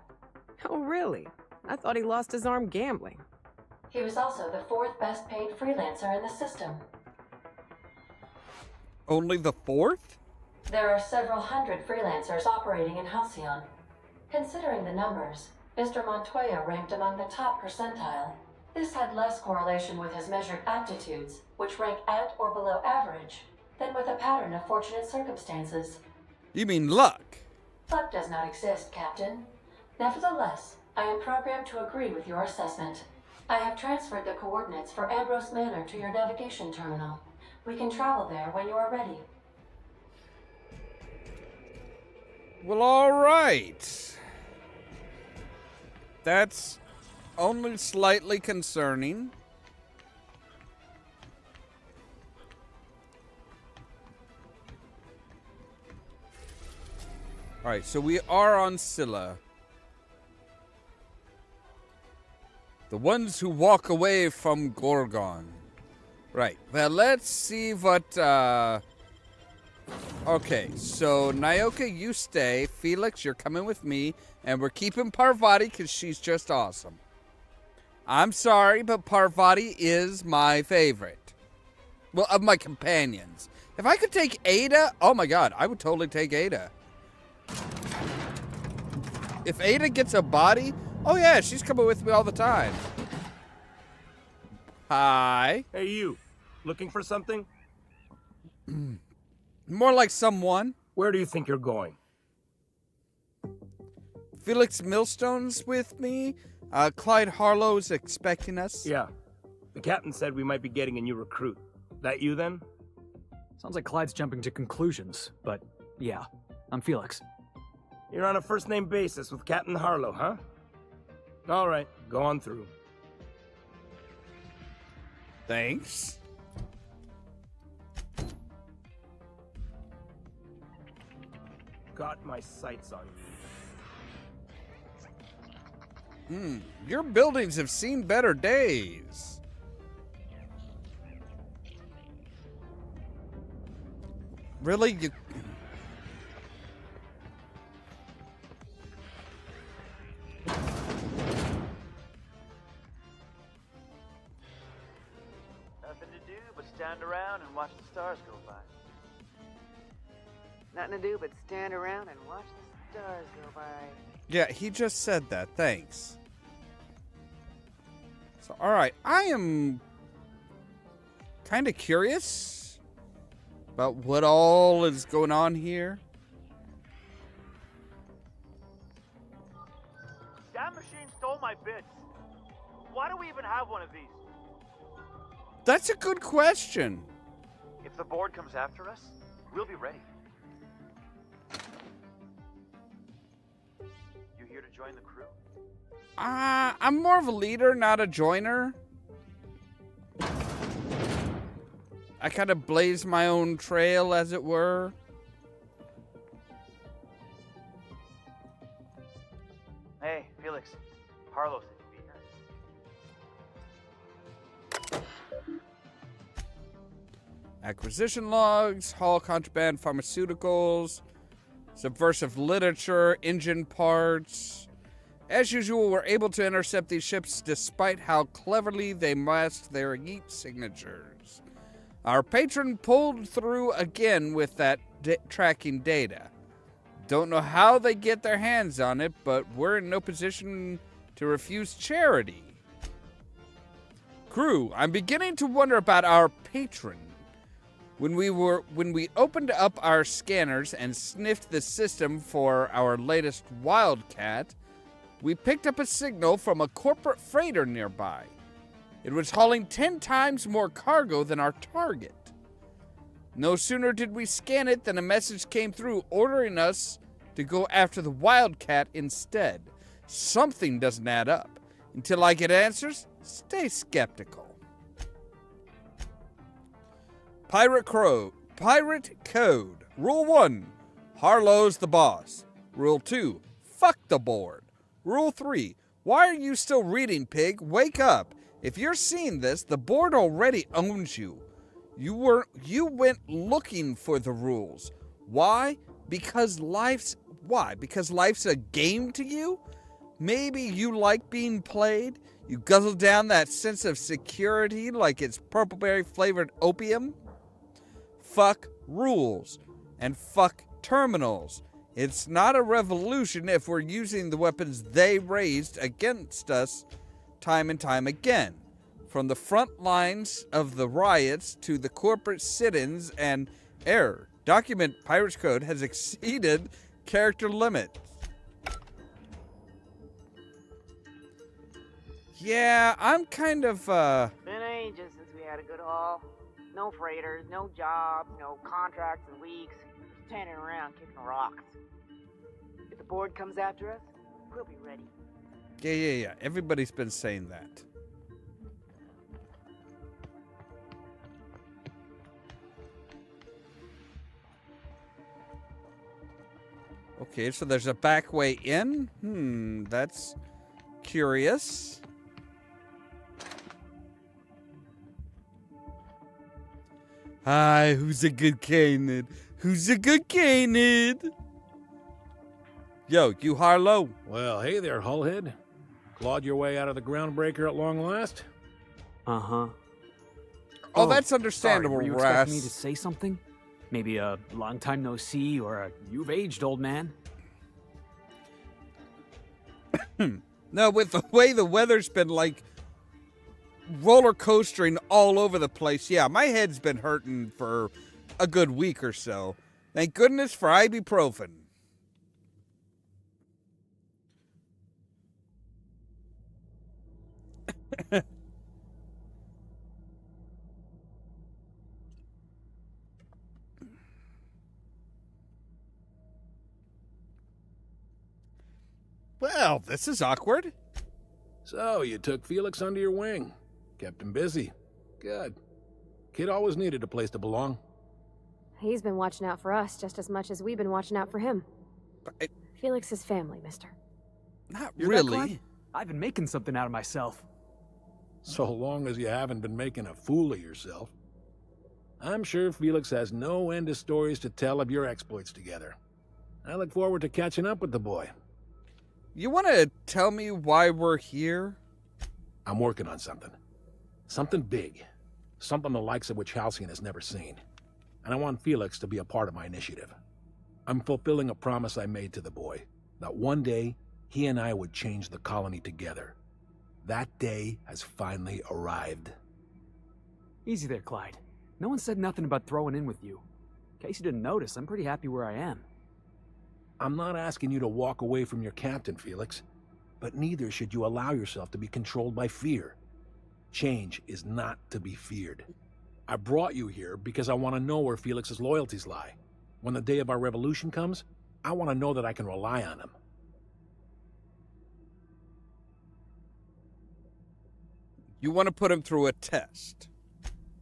Oh, really? I thought he lost his arm gambling. He was also the 4th best paid freelancer in the system. Only the 4th? There are several hundred freelancers operating in Halcyon. Considering the numbers, Mr. Montoya ranked among the top percentile. This had less correlation with his measured aptitudes, which rank at or below average, than with a pattern of fortunate circumstances. You mean luck? Luck does not exist, Captain. Nevertheless, I am programmed to agree with your assessment. I have transferred the coordinates for Ambrose Manor to your navigation terminal. We can travel there when you are ready. Well, all right. That's only slightly concerning. Alright, so we are on Scylla. The ones who walk away from Gorgon. Right. Well, let's see what, Okay, so Nyoka, you stay. Felix, you're coming with me. And we're keeping Parvati because she's just awesome. I'm sorry, but Parvati is my favorite. Well, of my companions. If I could take Ada, oh my god, I would totally take Ada. If Ada gets a body, oh yeah, she's coming with me all the time. Hi. Hey, you. Looking for something? More like someone. Where do you think you're going? Felix Millstone's with me. Clyde Harlow's expecting us. Yeah. The captain said we might be getting a new recruit. That you, then? Sounds like Clyde's jumping to conclusions, but yeah, I'm Felix. You're on a first-name basis with Captain Harlow, huh? All right, go on through. Thanks. Got my sights on you. Your buildings have seen better days. Really? You... Nothing to do but stand around and watch the stars go by. Nothing to do but stand around and watch the stars go by. Yeah, he just said that. Thanks. So, alright. I am kind of curious about what all is going on here. That machine stole my bits. Why do we even have one of these? That's a good question. If the board comes after us, we'll be ready. You here to join the crew? I'm more of a leader, not a joiner. I kind of blaze my own trail, as it were. Hey, Felix. Harlow said you'd be here. Acquisition logs, haul contraband pharmaceuticals, subversive literature, engine parts. As usual, we're able to intercept these ships despite how cleverly they masked their heat signatures. Our patron pulled through again with that tracking data. Don't know how they get their hands on it, but we're in no position to refuse charity. Crew, I'm beginning to wonder about our patron. When we opened up our scanners and sniffed the system for our latest Wildcat, we picked up a signal from a corporate freighter nearby. It was hauling 10 times more cargo than our target. No sooner did we scan it than a message came through ordering us to go after the Wildcat instead. Something doesn't add up. Until I get answers, stay skeptical. Pirate Code. Rule 1, Harlow's the boss. Rule 2, fuck the board. Rule 3, why are you still reading, pig? Wake up. If you're seeing this, the board already owns you. You went looking for the rules. Why? Because life's a game to you? Maybe you like being played? You guzzle down that sense of security like it's purpleberry flavored opium? Fuck rules and fuck terminals. It's not a revolution if we're using the weapons they raised against us time and time again. From the front lines of the riots to the corporate sit-ins and error. Document Pirates Code has exceeded character limits. Yeah, I'm kind of, Been ages since we had a good haul. No freighters, no jobs, no contracts in weeks. Just standing around kicking rocks. If the board comes after us, we'll be ready. Yeah. Everybody's been saying that. Okay, so there's a back way in. That's curious. Hi, who's a good canid? Who's a good canid? Yo, you Harlow. Well, hey there, Hullhead. Clawed your way out of the groundbreaker at long last? Uh-huh. Oh, that's understandable, sorry, were you Ras. expecting me to say something? Maybe a long time no see, or a you've aged, old man? No, with the way the weather's been, like, roller coastering all over the place, yeah, my head's been hurting for a good week or so. Thank goodness for ibuprofen. Well, this is awkward. So, you took Felix under your wing. Kept him busy. Good. Kid always needed a place to belong. He's been watching out for us just as much as we've been watching out for him. Felix is family, mister. Not You're really. that glad? I've been making something out of myself. So long as you haven't been making a fool of yourself. I'm sure Felix has no end of stories to tell of your exploits together. I look forward to catching up with the boy. You want to tell me why we're here? I'm working on something. Something big. Something the likes of which Halcyon has never seen. And I want Felix to be a part of my initiative. I'm fulfilling a promise I made to the boy, that one day he and I would change the colony together. That day has finally arrived. Easy there, Clyde. No one said nothing about throwing in with you. In case you didn't notice, I'm pretty happy where I am. I'm not asking you to walk away from your captain, Felix, but neither should you allow yourself to be controlled by fear. Change is not to be feared. I brought you here because I want to know where Felix's loyalties lie. When the day of our revolution comes, I want to know that I can rely on him. You want to put him through a test.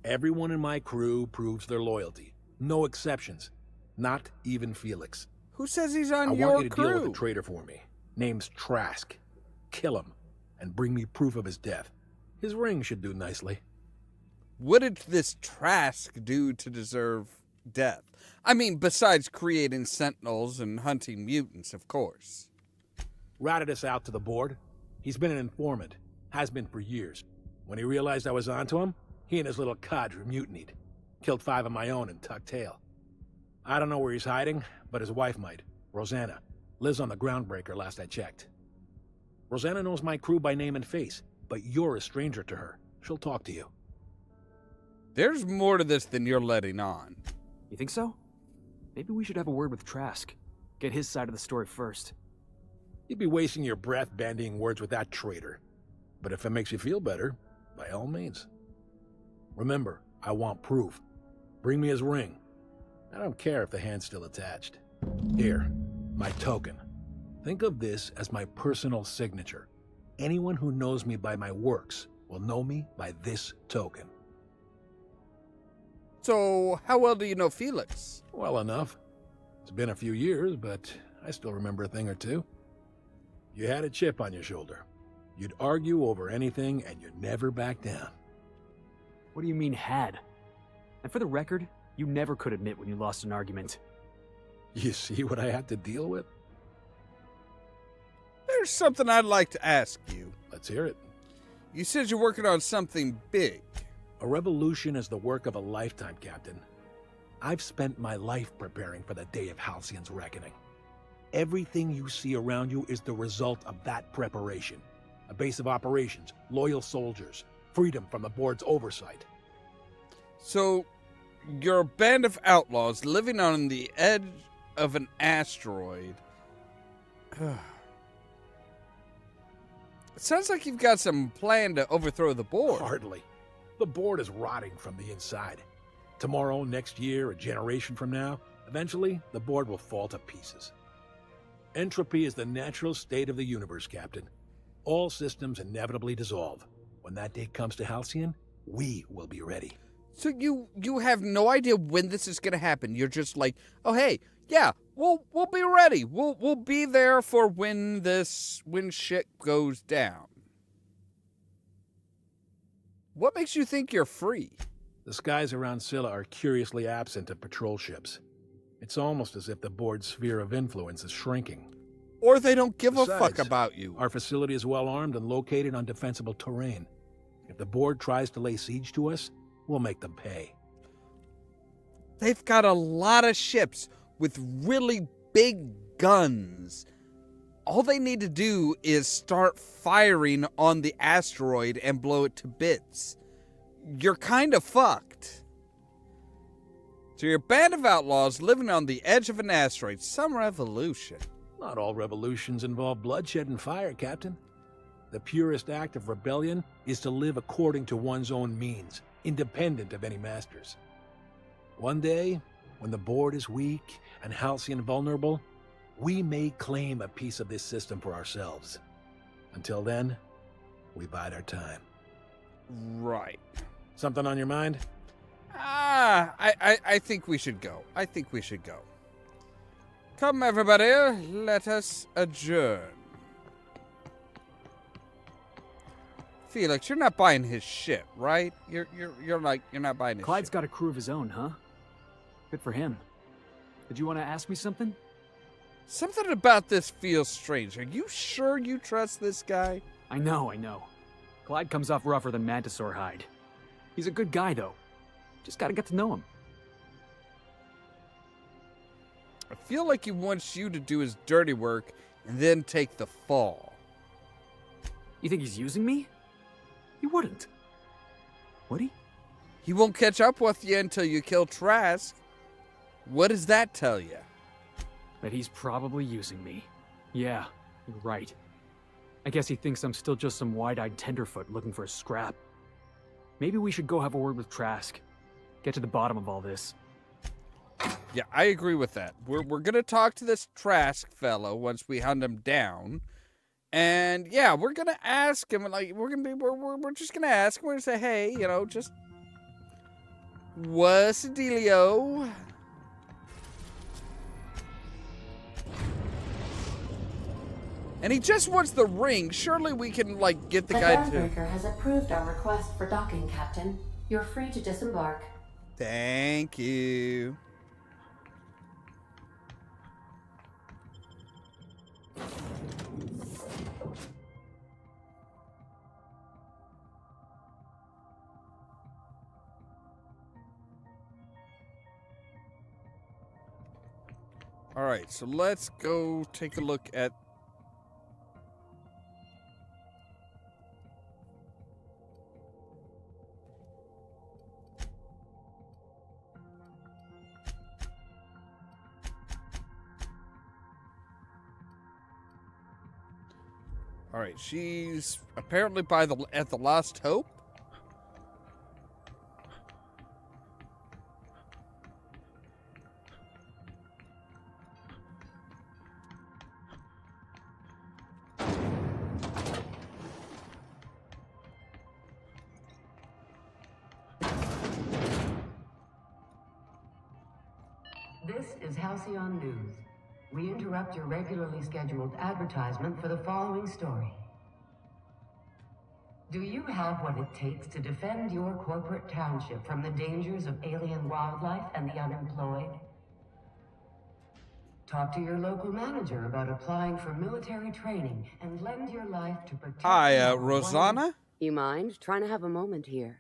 Everyone in my crew proves their loyalty. No exceptions. Not even Felix. Who says he's on I your want you to crew? deal with a traitor for me. Name's Trask. Kill him, and bring me proof of his death. His ring should do nicely. What did this Trask do to deserve death? I mean, besides creating sentinels and hunting mutants, of course. Ratted us out to the board. He's been an informant. Has been for years. When he realized I was onto him, he and his little cadre mutinied. Killed 5 of my own and tucked tail. I don't know where he's hiding, but his wife might. Rosanna. Lives on the groundbreaker last I checked. Rosanna knows my crew by name and face, but you're a stranger to her. She'll talk to you. There's more to this than you're letting on. You think so? Maybe we should have a word with Trask. Get his side of the story first. You'd be wasting your breath bandying words with that traitor. But if it makes you feel better, by all means. Remember, I want proof. Bring me his ring. I don't care if the hand's still attached. Here, my token. Think of this as my personal signature. Anyone who knows me by my works will know me by this token. So, how well do you know Felix? Well enough. It's been a few years, but I still remember a thing or two. You had a chip on your shoulder. You'd argue over anything, and you'd never back down. What do you mean, had? And for the record, you never could admit when you lost an argument. You see what I had to deal with? There's something I'd like to ask you. Let's hear it. You said you're working on something big. A revolution is the work of a lifetime, Captain. I've spent my life preparing for the day of Halcyon's reckoning. Everything you see around you is the result of that preparation. A base of operations, loyal soldiers, freedom from the board's oversight. So, you're a band of outlaws living on the edge of an asteroid. It sounds like you've got some plan to overthrow the board. Hardly. The board is rotting from the inside. Tomorrow, next year, a generation from now, eventually, the board will fall to pieces. Entropy is the natural state of the universe, Captain. All systems inevitably dissolve. When that day comes to Halcyon, we will be ready. So you have no idea when this is going to happen. You're just like, oh, hey, Yeah, we'll be ready. We'll be there for when shit goes down. What makes you think you're free? The skies around Scylla are curiously absent of patrol ships. It's almost as if the board's sphere of influence is shrinking. Or they don't give a fuck Besides, about you. Our facility is well armed and located on defensible terrain. If the board tries to lay siege to us, we'll make them pay. They've got a lot of ships with really big guns. All they need to do is start firing on the asteroid and blow it to bits. You're kind of fucked. So you're a band of outlaws living on the edge of an asteroid. Some revolution. Not all revolutions involve bloodshed and fire, Captain. The purest act of rebellion is to live according to one's own means, independent of any masters. One day, when the board is weak and Halcyon vulnerable, we may claim a piece of this system for ourselves. Until then, we bide our time. Right. Something on your mind? I think we should go. I think we should go. Come, everybody, let us adjourn. Felix, you're not buying his shit, right? You're not buying his Clyde's shit. got a crew of his own, huh? Good for him. Did you want to ask me something? Something about this feels strange. Are you sure you trust this guy? I know. Clyde comes off rougher than Mantisaur hide. He's a good guy, though. Just gotta get to know him. I feel like he wants you to do his dirty work and then take the fall. You think he's using me? He wouldn't. Would he? He won't catch up with you until you kill Trask. What does that tell you? That he's probably using me. Yeah, you're right. I guess he thinks I'm still just some wide-eyed tenderfoot looking for a scrap. Maybe we should go have a word with Trask. Get to the bottom of all this. Yeah, I agree with that. We're gonna talk to this Trask fellow once we hunt him down, and yeah, we're gonna ask him. Like we're just gonna ask him. We're gonna say, hey, just what's the dealio? And he just wants the ring. Surely we can get the guy to. The Dawnbreaker has approved our request for docking, Captain. You're free to disembark. Thank you. All right, so let's go take a look at. All right, she's apparently at the Lost Hope. This is Halcyon News. We interrupt your regularly scheduled advertisement for the following story. Do you have what it takes to defend your corporate township from the dangers of alien wildlife and the unemployed? Talk to your local manager about applying for military training and lend your life to protect. Hi, Rosanna? You mind? Trying to have a moment here.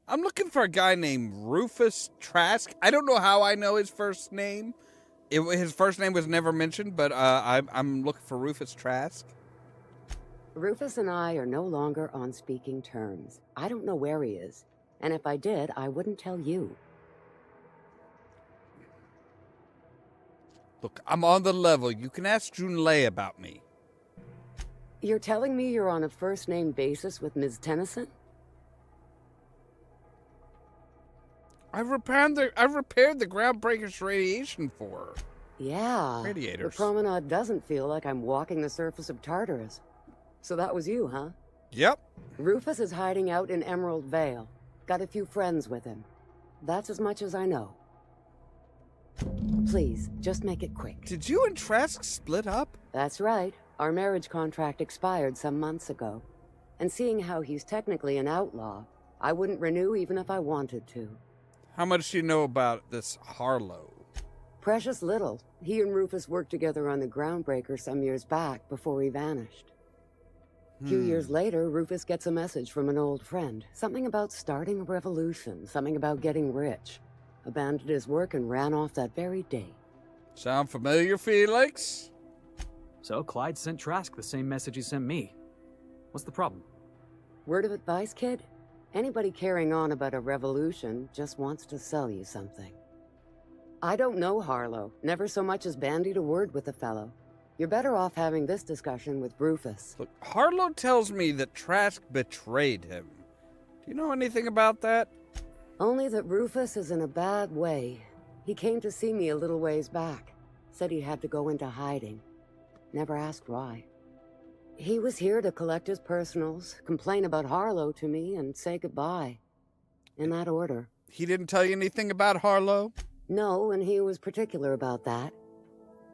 I'm looking for a guy named Rufus Trask. I don't know how I know his first name. His first name was never mentioned, but I'm looking for Rufus Trask. Rufus and I are no longer on speaking terms. I don't know where he is. And if I did, I wouldn't tell you. Look, I'm on the level. You can ask Junlei about me. You're telling me you're on a first-name basis with Ms. Tennyson? I repaired the groundbreaker's radiation for her. Yeah. Radiators. The promenade doesn't feel like I'm walking the surface of Tartarus. So that was you, huh? Yep. Rufus is hiding out in Emerald Vale. Got a few friends with him. That's as much as I know. Please, just make it quick. Did you and Trask split up? That's right. Our marriage contract expired some months ago. And seeing how he's technically an outlaw, I wouldn't renew even if I wanted to. How much do you know about this Harlow? Precious little. He and Rufus worked together on the Groundbreaker some years back before he vanished. A few years later, Rufus gets a message from an old friend. Something about starting a revolution, something about getting rich. Abandoned his work and ran off that very day. Sound familiar, Felix? So Clyde sent Trask the same message he sent me. What's the problem? Word of advice, kid? Anybody carrying on about a revolution just wants to sell you something. I don't know Harlow. Never so much as bandied a word with the fellow. You're better off having this discussion with Rufus. Look, Harlow tells me that Trask betrayed him. Do you know anything about that? Only that Rufus is in a bad way. He came to see me a little ways back. Said he had to go into hiding. Never asked why. He was here to collect his personals, complain about Harlow to me, and say goodbye. In that order. He didn't tell you anything about Harlow? No, and he was particular about that.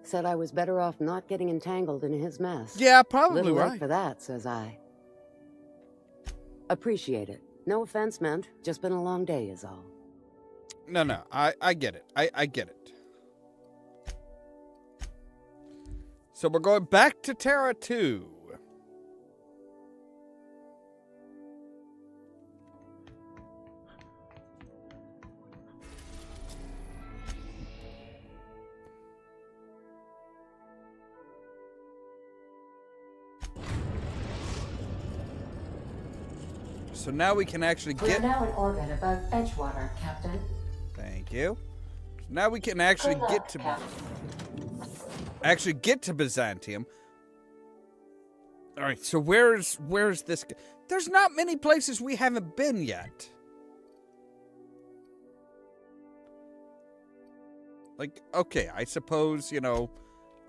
Said I was better off not getting entangled in his mess. Yeah, probably Little right. late for that, says I. Appreciate it. No offense meant. Just been a long day is all. No, I get it. I get it. So we're going back to Terra 2. So now we can actually get... We are now in orbit above Edgewater, Captain. Thank you. Now we can actually get to Byzantium. All right, so where's this? There's not many places we haven't been yet. Like, okay, I suppose, you know,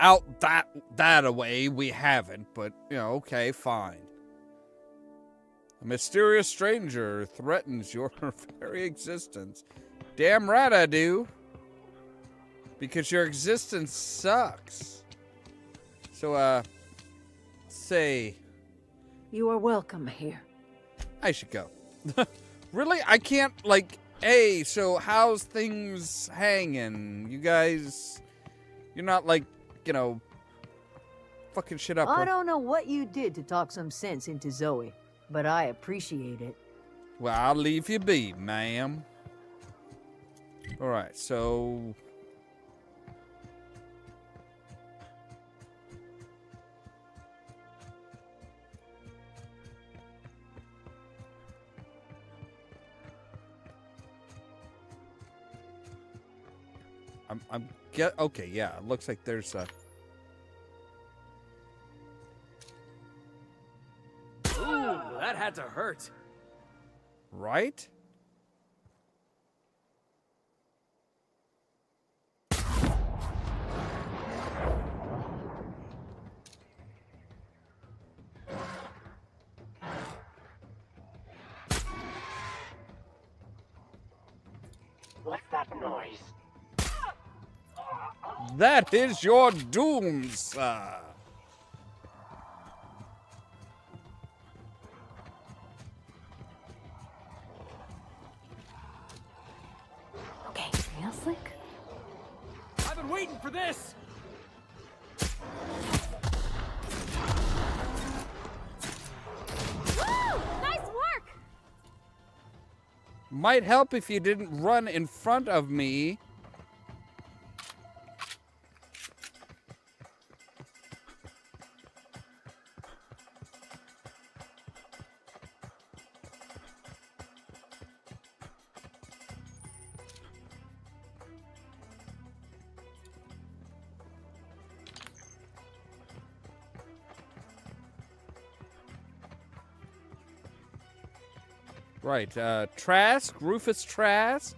out that away we haven't, but, you know, okay, fine. A mysterious stranger threatens your very existence. Damn right I do. Because your existence sucks. So, say... You are welcome here. I should go. Really? I can't, like... Hey, so how's things hanging? You guys... You're not, like, you know... Fucking shit up. I don't know what you did to talk some sense into Zoe, but I appreciate it. Well, I'll leave you be, ma'am. Alright, so... okay, yeah, it looks like there's a... Ooh, that had to hurt. Right? What's that noise? That is your doom, sir. Okay, real slick. I've been waiting for this. Woo! Nice work! Might help if you didn't run in front of me. Right, Trask, Rufus Trask.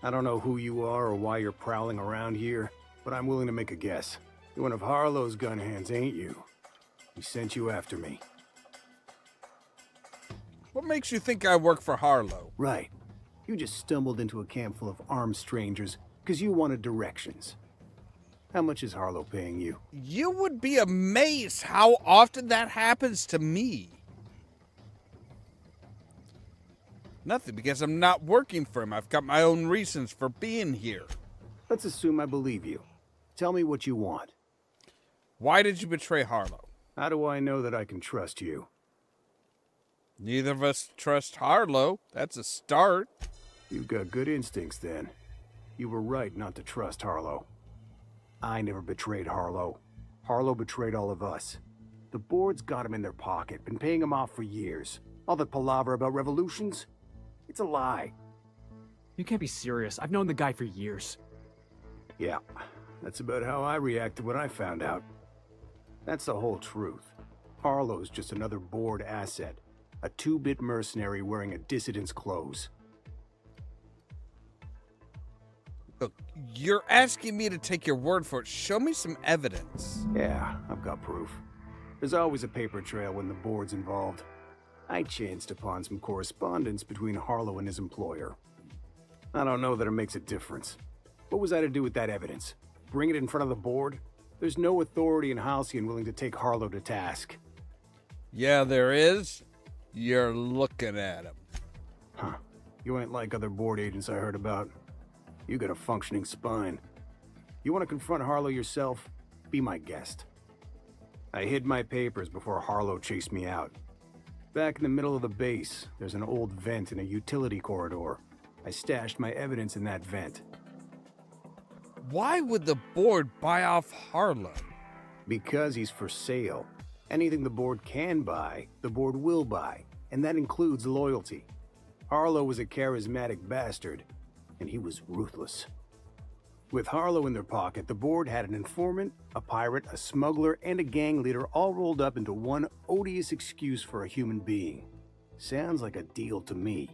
I don't know who you are or why you're prowling around here, but I'm willing to make a guess. You're one of Harlow's gun hands, ain't you? He sent you after me. What makes you think I work for Harlow? Right. You just stumbled into a camp full of armed strangers because you wanted directions. How much is Harlow paying you? You would be amazed how often that happens to me. Nothing, because I'm not working for him. I've got my own reasons for being here. Let's assume I believe you. Tell me what you want. Why did you betray Harlow? How do I know that I can trust you? Neither of us trust Harlow. That's a start. You've got good instincts then. You were right not to trust Harlow. I never betrayed Harlow. Harlow betrayed all of us. The board's got him in their pocket, been paying him off for years. All that palaver about revolutions? It's a lie. You can't be serious. I've known the guy for years. Yeah, that's about how I reacted when I found out. That's the whole truth. Harlow's just another board asset. A two-bit mercenary wearing a dissident's clothes. Look, you're asking me to take your word for it. Show me some evidence. Yeah, I've got proof. There's always a paper trail when the board's involved. I chanced upon some correspondence between Harlow and his employer. I don't know that it makes a difference. What was I to do with that evidence? Bring it in front of the board? There's no authority in Halcyon willing to take Harlow to task. Yeah, there is. You're looking at him. Huh. You ain't like other board agents I heard about. You got a functioning spine. You want to confront Harlow yourself? Be my guest. I hid my papers before Harlow chased me out. Back in the middle of the base, there's an old vent in a utility corridor. I stashed my evidence in that vent. Why would the board buy off Harlow? Because he's for sale. Anything the board can buy, the board will buy, and that includes loyalty. Harlow was a charismatic bastard, and he was ruthless. With Harlow in their pocket, the board had an informant, a pirate, a smuggler, and a gang leader all rolled up into one odious excuse for a human being. Sounds like a deal to me.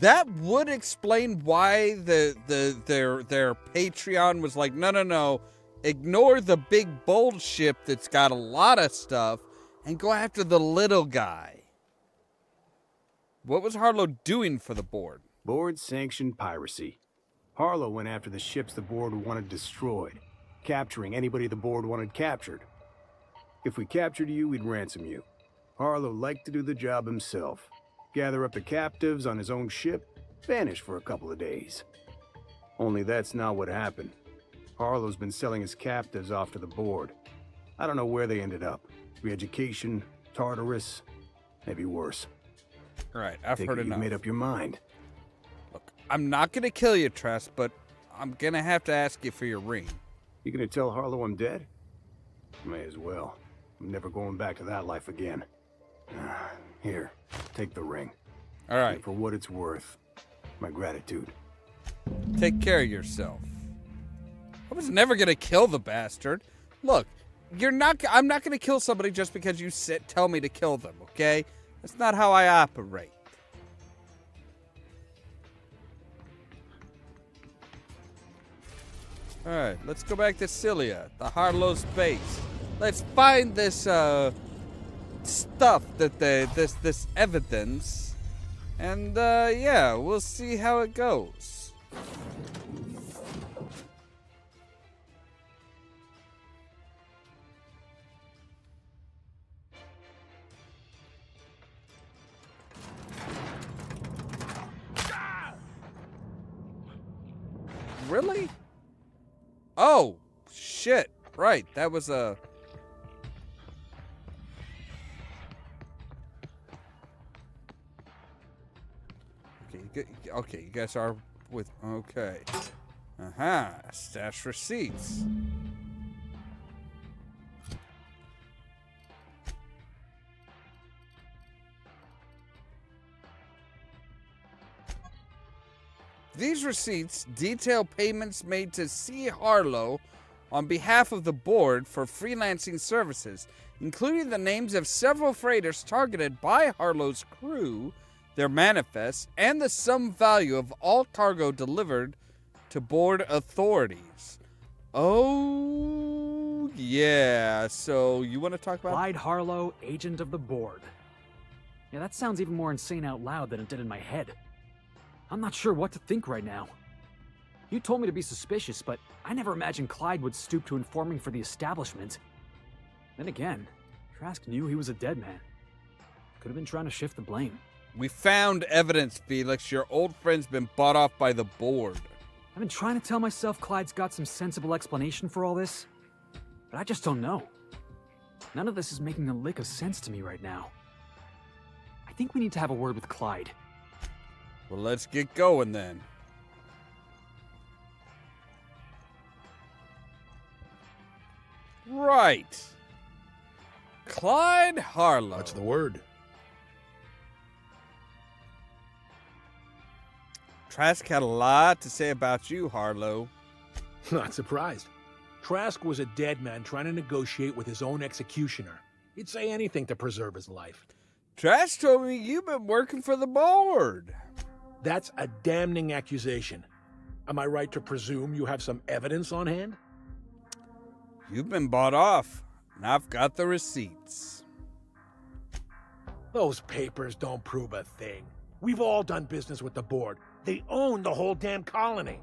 That would explain why their Patreon was like, no, ignore the big bold ship that's got a lot of stuff and go after the little guy. What was Harlow doing for the board? Board-sanctioned piracy. Harlow went after the ships the board wanted destroyed, capturing anybody the board wanted captured. If we captured you, we'd ransom you. Harlow liked to do the job himself. Gather up the captives on his own ship, vanish for a couple of days. Only that's not what happened. Harlow's been selling his captives off to the board. I don't know where they ended up. Re-education, Tartarus, maybe worse. All right, I've heard enough. You've made up your mind. Look, I'm not going to kill you, Tress, but I'm going to have to ask you for your ring. You going to tell Harlow I'm dead? May as well. I'm never going back to that life again. Here, take the ring. All right. And for what it's worth, my gratitude. Take care of yourself. I was never going to kill the bastard. Look, I'm not going to kill somebody just because you tell me to kill them, okay? That's not how I operate. All right, let's go back to Cilia, the Harlow's base. Let's find this stuff that this evidence, and yeah, we'll see how it goes. Really? Oh, shit. Right, that was a... Okay, you guys are with... Okay. Stash receipts. These receipts detail payments made to C. Harlow on behalf of the board for freelancing services, including the names of several freighters targeted by Harlow's crew, their manifests, and the sum value of all cargo delivered to board authorities. Oh, yeah. So you want to talk about... Clyde Harlow, agent of the board. Yeah, that sounds even more insane out loud than it did in my head. I'm not sure what to think right now. You told me to be suspicious, but I never imagined Clyde would stoop to informing for the establishment. Then again, Trask knew he was a dead man. Could have been trying to shift the blame. We found evidence, Felix. Your old friend's been bought off by the board. I've been trying to tell myself Clyde's got some sensible explanation for all this, but I just don't know. None of this is making a lick of sense to me right now. I think we need to have a word with Clyde. Well, let's get going then. Right. Clyde Harlow. That's the word. Trask had a lot to say about you, Harlow. Not surprised. Trask was a dead man trying to negotiate with his own executioner. He'd say anything to preserve his life. Trask told me you've been working for the board. That's a damning accusation. Am I right to presume you have some evidence on hand? You've been bought off, and I've got the receipts. Those papers don't prove a thing. We've all done business with the board. They own the whole damn colony.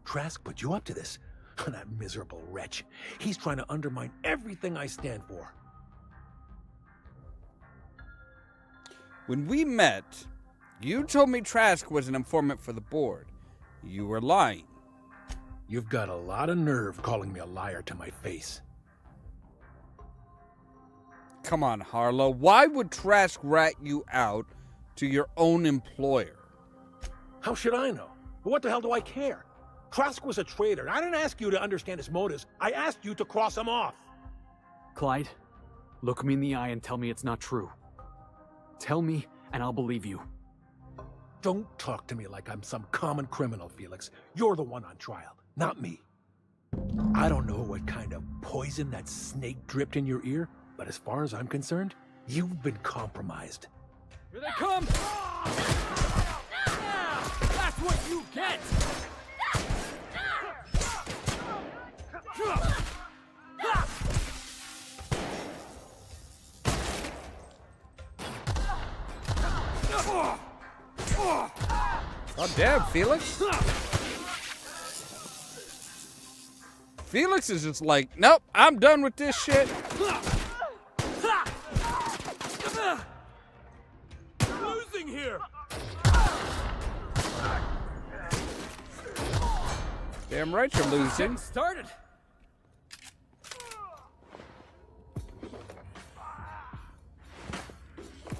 Trask put you up to this. That miserable wretch. He's trying to undermine everything I stand for. When we met, you told me Trask was an informant for the board. You were lying. You've got a lot of nerve calling me a liar to my face. Come on, Harlow. Why would Trask rat you out to your own employer? How should I know? But what the hell do I care? Trask was a traitor. I didn't ask you to understand his motives. I asked you to cross him off. Clyde, look me in the eye and tell me it's not true. Tell me, and I'll believe you. Don't talk to me like I'm some common criminal, Felix. You're the one on trial, not me. I don't know what kind of poison that snake dripped in your ear, but as far as I'm concerned, you've been compromised. Here they come! That's what you get! Oh, damn, Felix. Felix is just like, nope, I'm done with this shit. Losing here! Damn right you're losing. Started.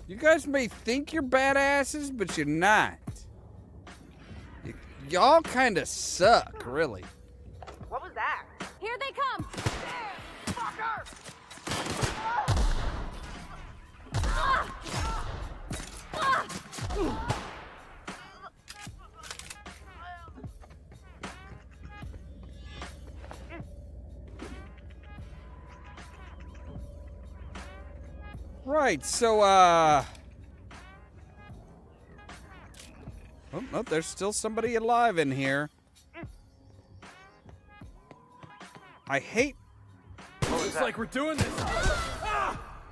You guys may think you're badasses, but you're not. Y'all kind of suck, really. What was that? Here they come! Fucker! Right, so, oh, no, there's still somebody alive in here. I hate... Looks like we're doing this.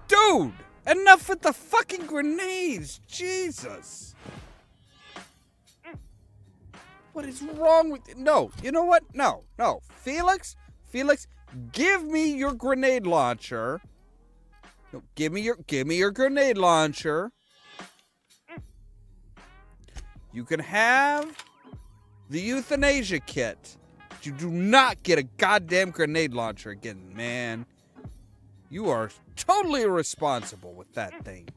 Dude! Enough with the fucking grenades! Jesus! What is wrong with you? No, you know what? No. Felix, give me your grenade launcher. No, give me your grenade launcher. You can have the euthanasia kit. But you do not get a goddamn grenade launcher again, man. You are totally irresponsible with that thing.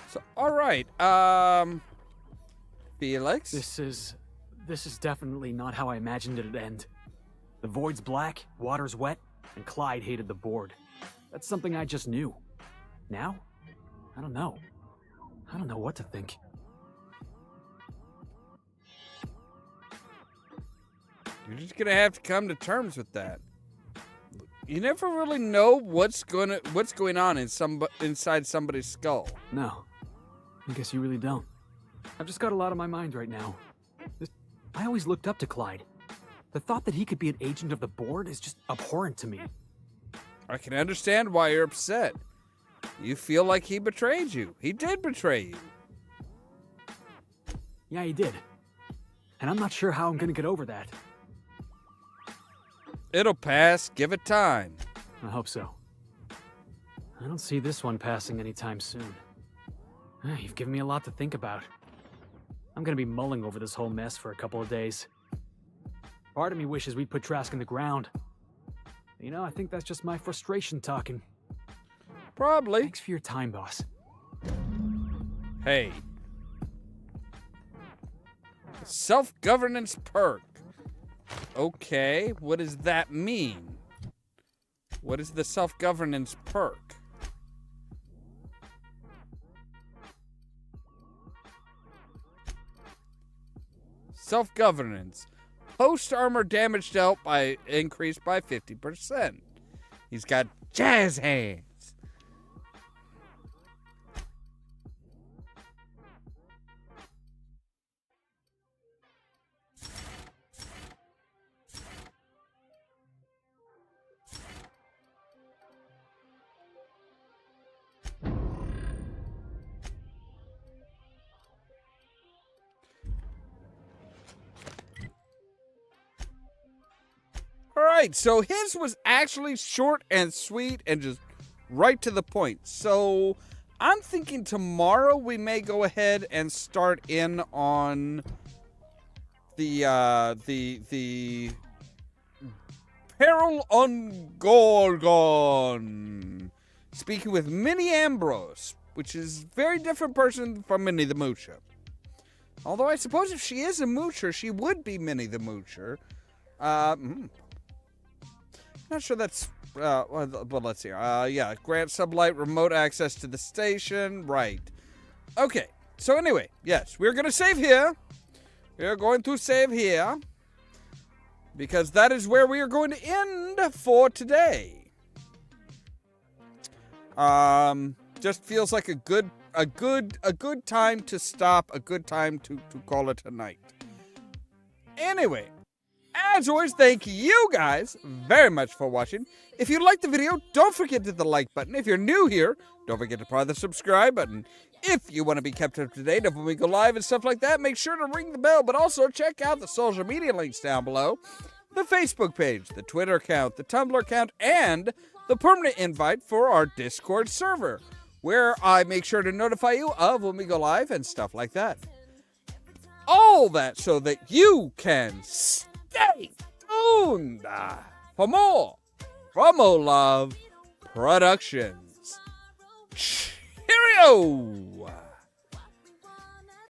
So, all right, Felix? This is definitely not how I imagined it'd end. The void's black, water's wet, and Clyde hated the board. That's something I just knew. Now? I don't know. I don't know what to think. You're just gonna have to come to terms with that. You never really know what's going on inside somebody's skull. No. I guess you really don't. I've just got a lot on my mind right now. I always looked up to Clyde. The thought that he could be an agent of the board is just abhorrent to me. I can understand why you're upset. You feel like he betrayed you. He did betray you. Yeah, he did. And I'm not sure how I'm gonna get over that. It'll pass. Give it time. I hope so. I don't see this one passing anytime soon. You've given me a lot to think about. I'm gonna be mulling over this whole mess for a couple of days. Part of me wishes we'd put Trask in the ground. You know, I think that's just my frustration talking. Probably. Thanks for your time, boss. Hey. Self-governance perk. Okay, what does that mean? What is the self-governance perk? Self-governance. Post-armor damage dealt by increased by 50%. He's got jazz hands. Alright, so his was actually short and sweet and just right to the point. So I'm thinking tomorrow we may go ahead and start in on the Peril on Gorgon. Speaking with Minnie Ambrose, which is a very different person from Minnie the Moocher. Although I suppose if she is a Moocher, she would be Minnie the Moocher. Not sure that's, but let's see. Yeah, grant sublight remote access to the station. Right. Okay. So anyway, yes, we're going to save here. We're going to save here. Because that is where we are going to end for today. Just feels like a good time to stop, a good time to call it a night. Anyway. As always, thank you guys very much for watching. If you liked the video, don't forget to hit the like button. If you're new here, don't forget to press the subscribe button. If you want to be kept up to date of when we go live and stuff like that, make sure to ring the bell. But also check out the social media links down below. The Facebook page, the Twitter account, the Tumblr account, and the permanent invite for our Discord server, where I make sure to notify you of when we go live and stuff like that. All that so that you can stay tuned for more from Ollamh Productions. Cheerio!